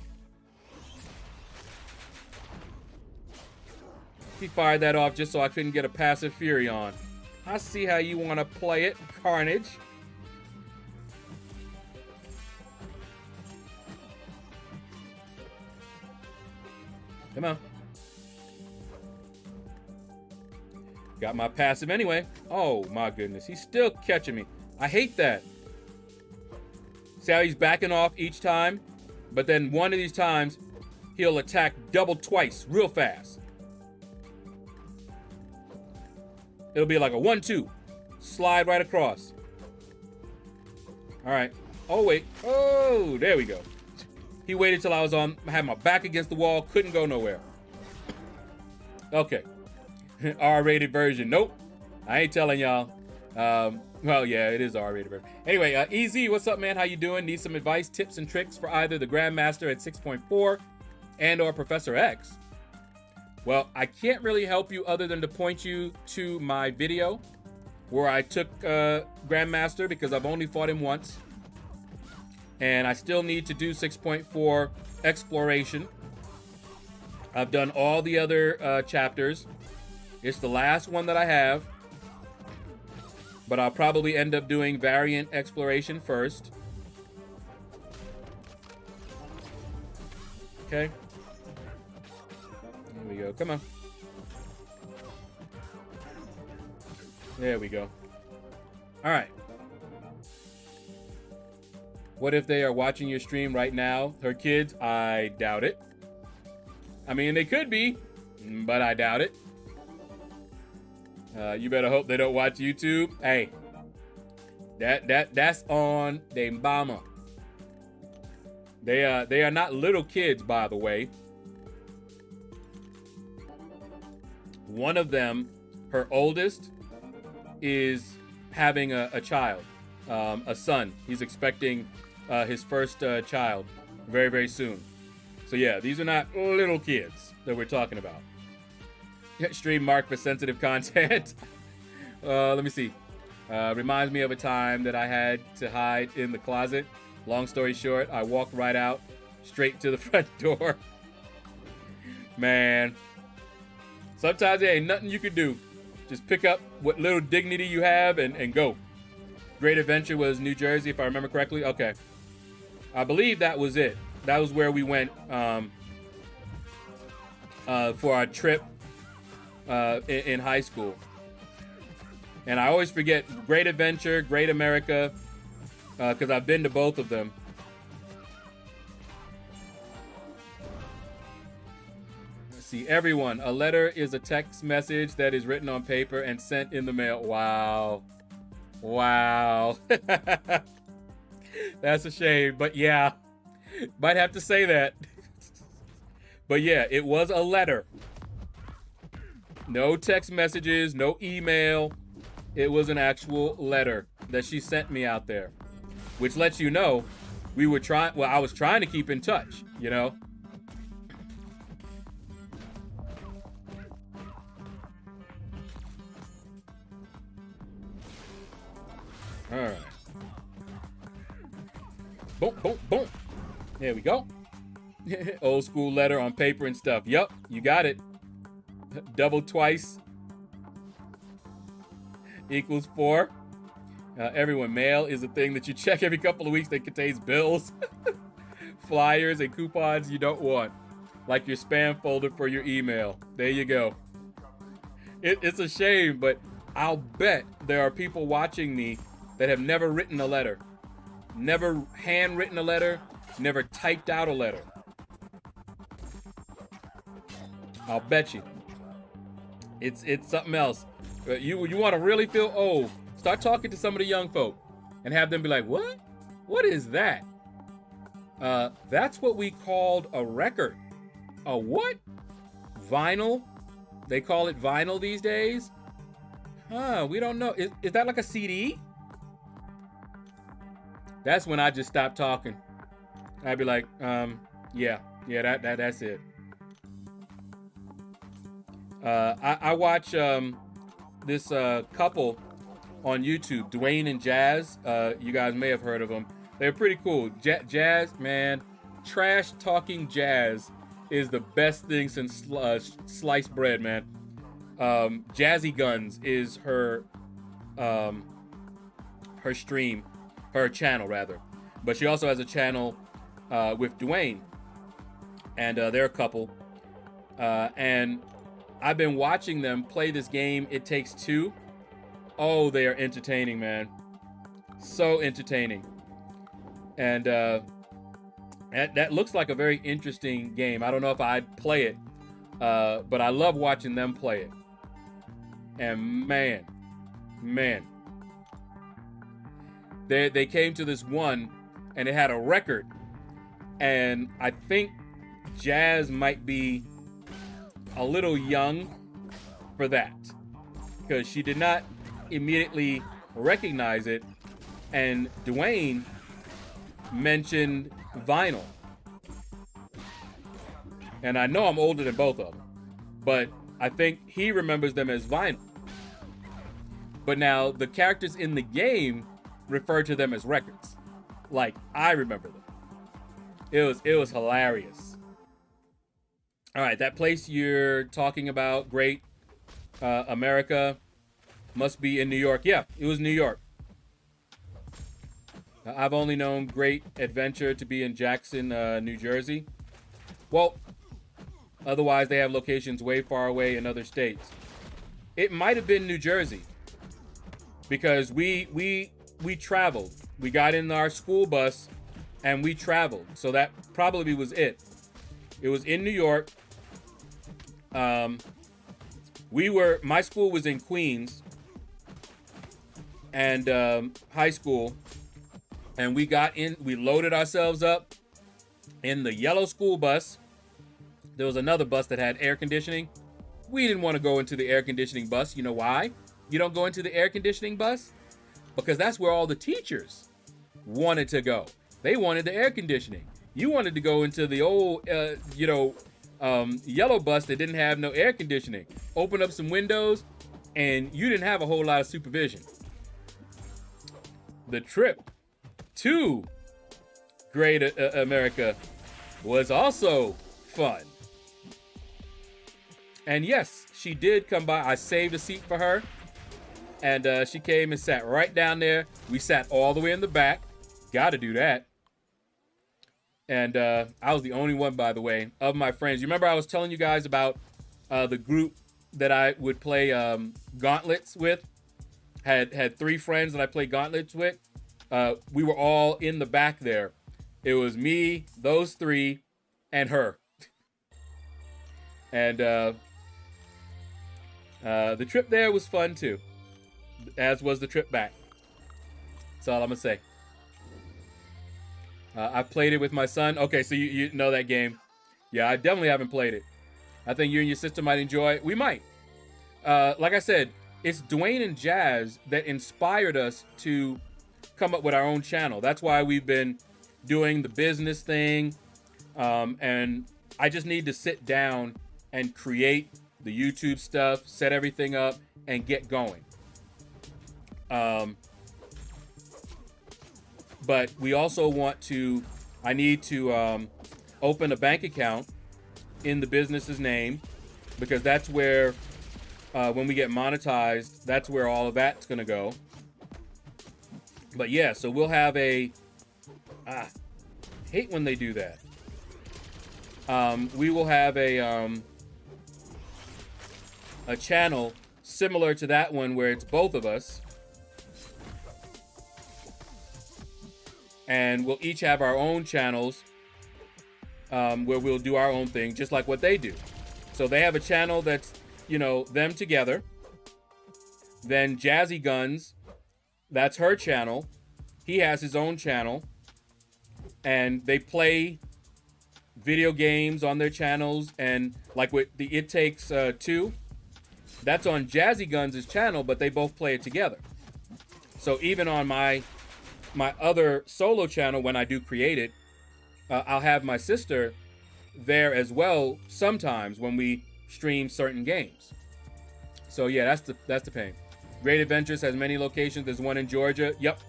He fired that off just so I couldn't get a passive fury on. I see how you want to play it, Carnage. Come on. Got my passive anyway. Oh my goodness, he's still catching me. I hate that. See how he's backing off each time? But then one of these times, he'll attack double twice real fast. It'll be like a 1-2. Slide right across. All right. Oh, wait. Oh, there we go. He waited till I had my back against the wall, couldn't go nowhere. Okay. R-rated version. Nope. I ain't telling y'all. Well, yeah, it is R-rated version. Anyway, EZ, what's up, man? How you doing? Need some advice, tips, and tricks for either the Grandmaster at 6.4 and or Professor X? Well, I can't really help you other than to point you to my video where I took Grandmaster because I've only fought him once. And I still need to do 6.4 exploration. I've done all the other chapters. It's the last one that I have. But I'll probably end up doing variant exploration first. Okay. There we go. Come on. There we go. All right. What if they are watching your stream right now? Her kids? I doubt it. I mean, they could be, but I doubt it. You better hope they don't watch YouTube. Hey, that's on their mama. They are not little kids, by the way. One of them, her oldest, is having a child, a son. He's expecting his first child very, very soon. So yeah, these are not little kids that we're talking about. Stream marked for sensitive content. Let me see. Reminds me of a time that I had to hide in the closet. Long story short, I walked right out, straight to the front door. Man, sometimes there ain't nothing you can do. Just pick up what little dignity you have and go. Great Adventure was New Jersey, if I remember correctly. Okay. I believe that was it. That was where we went for our trip in high school. And I always forget Great Adventure, Great America, because I've been to both of them. Let's see, everyone. A letter is a text message that is written on paper and sent in the mail. Wow. Wow. That's a shame, but yeah. Might have to say that. But yeah, it was a letter. No text messages, no email. It was an actual letter that she sent me out there, which lets you know we were trying. Well, I was trying to keep in touch, you know. All right. Boom, boom, boom. There we go. Old school letter on paper and stuff. Yup, you got it. Double twice equals 4. Everyone, mail is a thing that you check every couple of weeks that contains bills, flyers, and coupons you don't want, like your spam folder for your email. There you go. It's a shame, but I'll bet there are people watching me that have never written a letter, never handwritten a letter, never typed out a letter. I'll bet you. It's something else. You want to really feel old? Start talking to some of the young folk and have them be like, what? What is that? That's what we called a record. A what? Vinyl? They call it vinyl these days? Huh, we don't know. Is that like a CD? That's when I just stopped talking. I'd be like, yeah, that's it. I watch this couple on YouTube, Dwayne and Jazz. You guys may have heard of them. They're pretty cool. Jazz, man, trash talking Jazz is the best thing since sliced bread, man. Jazzy Guns is her stream, her channel rather. But she also has a channel with Dwayne, and they're a couple. And I've been watching them play this game, It Takes Two. Oh, they are entertaining, man. So entertaining. And that looks like a very interesting game. I don't know if I'd play it, but I love watching them play it. And man, they came to this one, and it had a record. And I think Jazz might be a little young for that, because she did not immediately recognize it. And Dwayne mentioned vinyl, and I know I'm older than both of them, but I think he remembers them as vinyl. But now the characters in the game refer to them as records, like I remember them. It was hilarious. All right, that place you're talking about, Great America, must be in New York. Yeah, it was New York. I've only known Great Adventure to be in Jackson, New Jersey. Well, otherwise they have locations way far away in other states. It might have been New Jersey, because we traveled. We got in our school bus and we traveled. So that probably was it. It was in New York. My school was in Queens, and high school, and we loaded ourselves up in the yellow school bus. There was another bus that had air conditioning. We didn't want to go into the air conditioning bus. You know why? You don't go into the air conditioning bus? Because that's where all the teachers wanted to go. They wanted the air conditioning. You wanted to go into the old, yellow bus that didn't have no air conditioning. Open up some windows, and you didn't have a whole lot of supervision. The trip to Great America was also fun. And yes, she did come by. I saved a seat for her, and she came and sat right down there. We sat all the way in the back. Got to do that. And I was the only one, by the way, of my friends. You remember I was telling you guys about the group that I would play gauntlets with? Had 3 friends that I played gauntlets with. We were all in the back there. It was me, those 3, and her. And the trip there was fun too, as was the trip back. That's all I'm gonna say. I played it with my son. Okay, so you know that game. Yeah, I definitely haven't played it. I think you and your sister might enjoy it. We might. Like I said, it's Dwayne and Jazz that inspired us to come up with our own channel. That's why we've been doing the business thing. And I just need to sit down and create the YouTube stuff, set everything up, and get going. But we also I need to open a bank account in the business's name, because that's where, when we get monetized, that's where all of that's gonna go. But yeah, so we'll have hate when they do that. We will have a channel similar to that one where it's both of us. And we'll each have our own channels where we'll do our own thing, just like what they do. So they have a channel that's, them together. Then Jazzy Guns, that's her channel. He has his own channel. And they play video games on their channels. And like with the It Takes Two, that's on Jazzy Guns' channel, but they both play it together. So even on my other solo channel, when I do create it, I'll have my sister there as well sometimes when we stream certain games. So yeah, that's the pain. Great Adventures has many locations. There's one in Georgia. Yep.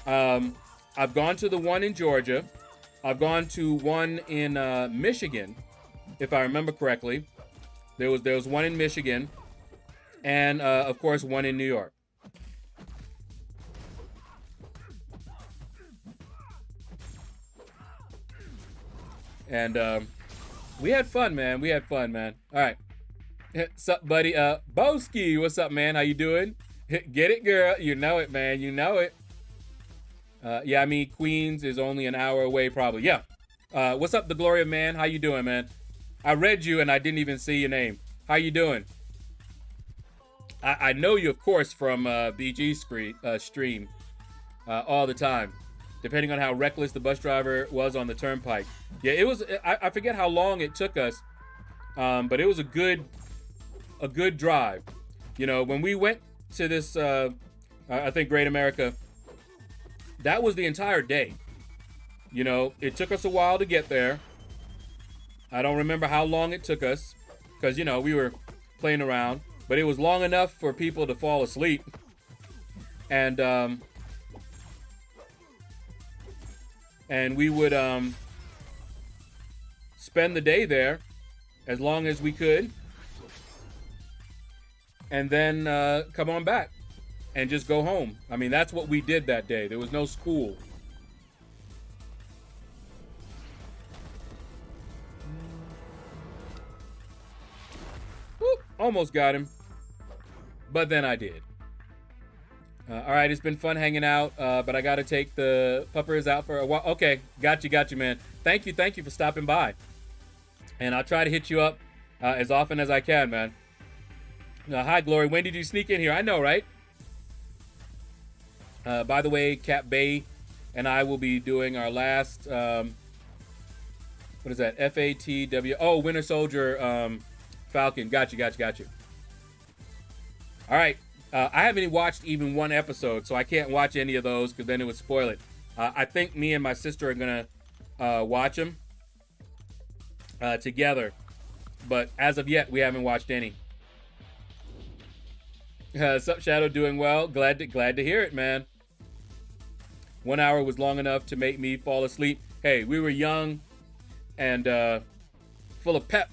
I've gone to the one in Georgia. I've gone to one in Michigan, if I remember correctly. There was one in Michigan, and of course one in New York. And we had fun, man. All right. What's up, buddy? Boski, what's up, man? How you doing? Get it, girl. You know it, man. You know it. Yeah, I mean, Queens is only an hour away, probably. Yeah. What's up, the Glory of Man? How you doing, man? I read you and I didn't even see your name. How you doing? I know you, of course, from BG stream all the time. Depending on how reckless the bus driver was on the turnpike. Yeah, it was. I forget how long it took us, but it was a good drive. When we went to this, I think Great America, that was the entire day. It took us a while to get there. I don't remember how long it took us, because we were playing around, but it was long enough for people to fall asleep, and we would spend the day there as long as we could, and then come on back and just go home. I mean, that's what we did that day. There was no school. Whoop, almost got him, but then I did. All right, it's been fun hanging out, but I got to take the puppers out for a while. Okay, got you, man. Thank you for stopping by. And I'll try to hit you up as often as I can, man. Hi, Glory. When did you sneak in here? I know, right? By the way, Cap Bay and I will be doing our last, what is that? FATW. Oh, Winter Soldier Falcon. Got you. All right. I haven't watched even one episode, so I can't watch any of those because then it would spoil it. I think me and my sister are going to watch them together. But as of yet, we haven't watched any. Sup, Shaedow, doing well? Glad to hear it, man. 1 hour was long enough to make me fall asleep. Hey, we were young and full of pep,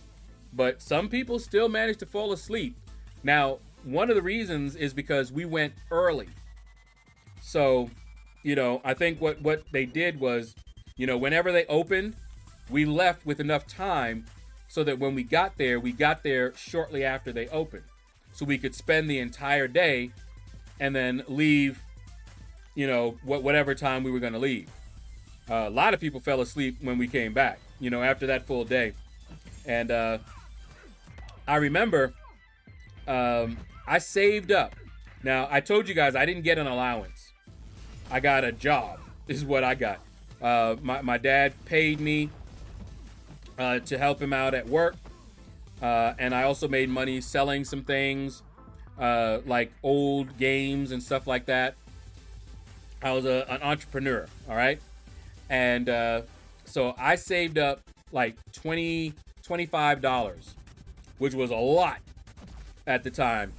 but some people still manage to fall asleep. Now, one of the reasons is because we went early. So, I think what they did was, whenever they opened, we left with enough time so that when we got there shortly after they opened. So we could spend the entire day and then leave, whatever time we were going to leave. A lot of people fell asleep when we came back, after that full day. And I remember I saved up. Now, I told you guys I didn't get an allowance. I got a job. This is what I got. My dad paid me to help him out at work. And I also made money selling some things, like old games and stuff like that. I was an entrepreneur, all right? And so I saved up like $25, which was a lot at the time.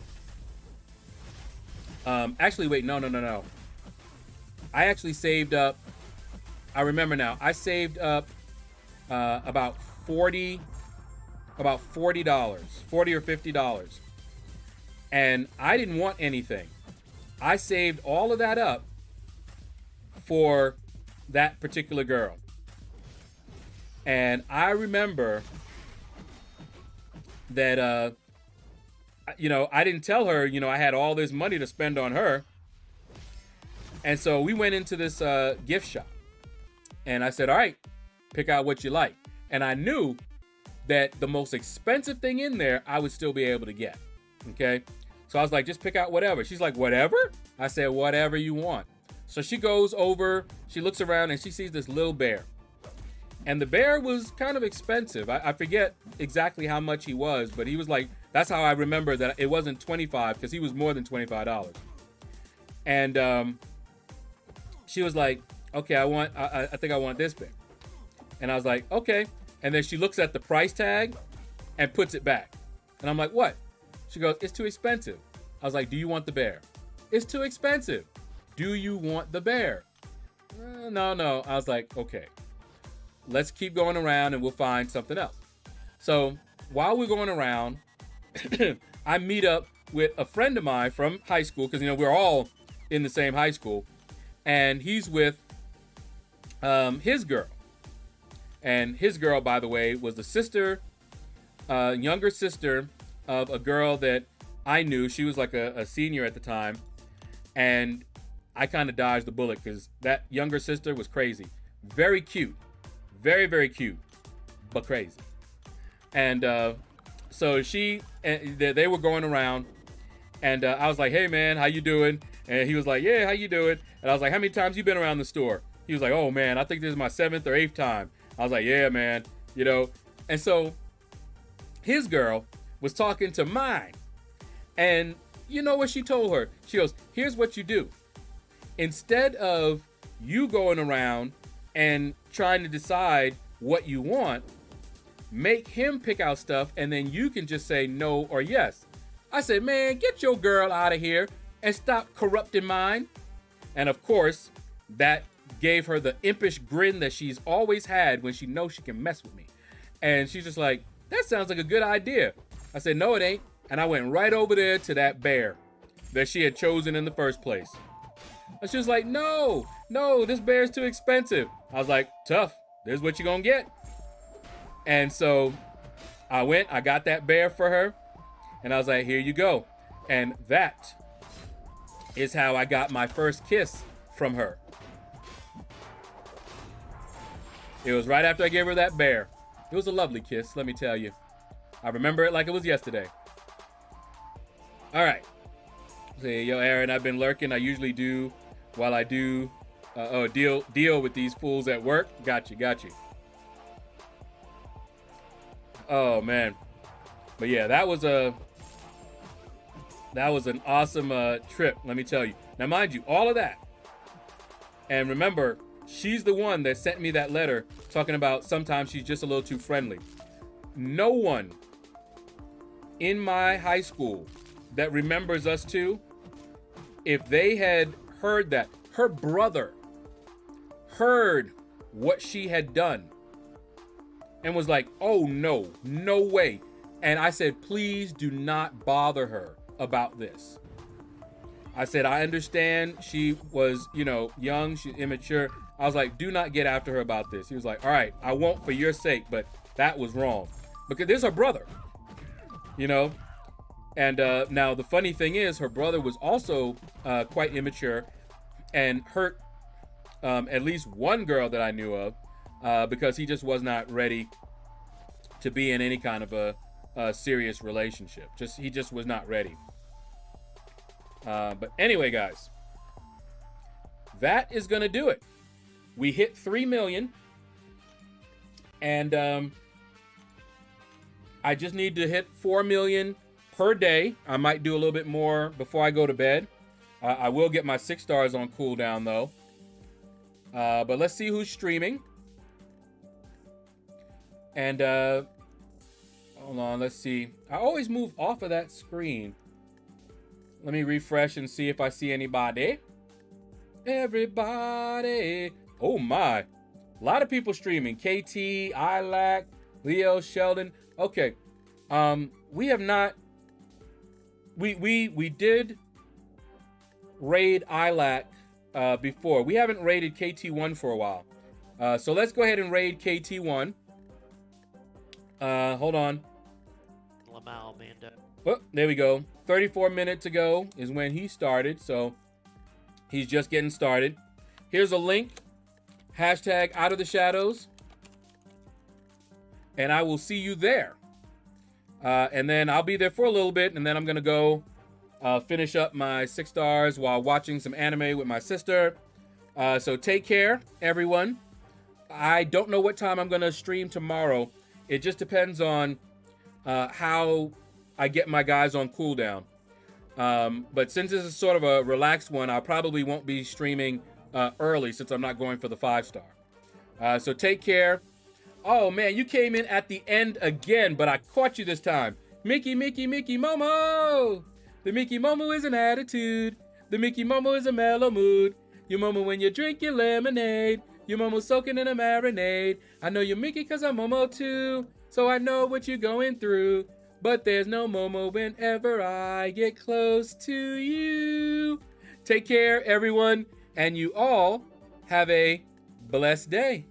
Actually, wait, no. I actually saved up, I remember now, I saved up about $40 or $50. And I didn't want anything. I saved all of that up for that particular girl. And I remember that, you know, I didn't tell her, you know, I had all this money to spend on her. And so we went into this gift shop. And I said, all right, pick out what you like. And I knew that the most expensive thing in there, I would still be able to get. Okay? So I was like, just pick out whatever. She's like, whatever? I said, whatever you want. So she goes over, she looks around, and she sees this little bear. And the bear was kind of expensive. I forget exactly how much he was, but he was like, that's how I remember that it wasn't 25, because he was more than $25. And she was like, okay, I think I want this bear. And I was like, okay. And then she looks at the price tag and puts it back. And I'm like, what? She goes, it's too expensive. I was like, do you want the bear? It's too expensive. Do you want the bear? No. I was like, okay. Let's keep going around and we'll find something else. So while we're going around, I meet up with a friend of mine from high school, because, you know, we're all in the same high school. And he's with his girl. And his girl, by the way, was the sister, younger sister of a girl that I knew. She was like a senior at the time. And I kind of dodged the bullet because that younger sister was crazy. Very cute. Very, very cute. But crazy. And so they were going around. And I was like, hey, man, how you doing? And he was like, yeah, how you doing? And I was like, how many times you been around the store? He was like, oh, man, I think this is my 7th or 8th time. I was like, yeah, man, you know. And so his girl was talking to mine. And you know what she told her? She goes, here's what you do. Instead of you going around and trying to decide what you want, make him pick out stuff, and then you can just say no or yes. I said, man, get your girl out of here and stop corrupting mine. And of course, that gave her the impish grin that she's always had when she knows she can mess with me. And she's just like, that sounds like a good idea. I said, no, it ain't. And I went right over there to that bear that she had chosen in the first place. And she was like, no, this bear's too expensive. I was like, tough. This is what you're gonna get. And so I got that bear for her. And I was like, here you go. And that is how I got my first kiss from her. It was right after I gave her that bear. It was a lovely kiss, let me tell you. I remember it like it was yesterday. All right. Say, yo, Aaron, I've been lurking. I usually do while I do deal with these fools at work. Got you. Oh, man. But yeah, that was an awesome trip, let me tell you. Now, mind you, all of that. And remember, she's the one that sent me that letter talking about sometimes she's just a little too friendly. No one in my high school that remembers us two, if they had heard that, her brother heard what she had done and was like, oh, no way. And I said, please do not bother her about this. I said, I understand she was, young, she's immature. I was like, do not get after her about this. He was like, all right, I won't for your sake, but that was wrong. Because there's her brother, And now the funny thing is, her brother was also quite immature and hurt at least one girl that I knew of because he just was not ready to be in any kind of a serious relationship. He just was not ready. But anyway, guys, that is going to do it. We hit 3 million. And I just need to hit 4 million per day. I might do a little bit more before I go to bed. I will get my 6 stars on cooldown, though. But let's see who's streaming. And hold on, let's see. I always move off of that screen. Let me refresh and see if I see anybody. Everybody. Oh my. A lot of people streaming. KT, Ilac, Leo, Sheldon. Okay. We have not. We did raid Ilac before. We haven't raided KT1 for a while. So let's go ahead and raid KT1. Hold on. Lamau, Mando. Oh, there we go. 34 minutes ago is when he started, so he's just getting started. Here's a link. Hashtag Out of the Shadows. And I will see you there. And then I'll be there for a little bit, and then I'm going to go finish up my 6 stars while watching some anime with my sister. So take care, everyone. I don't know what time I'm going to stream tomorrow. It just depends on how I get my guys on cooldown. But since this is sort of a relaxed one, I probably won't be streaming early since I'm not going for the 5-star. So take care. Oh man, you came in at the end again, but I caught you this time. Mickey, Mickey, Mickey Momo. The Mickey Momo is an attitude. The Mickey Momo is a mellow mood. Your Momo when you drink your lemonade. Your Momo soaking in a marinade. I know you're Mickey cause I'm Momo too. So I know what you're going through. But there's no Momo whenever I get close to you. Take care, everyone. And you all have a blessed day.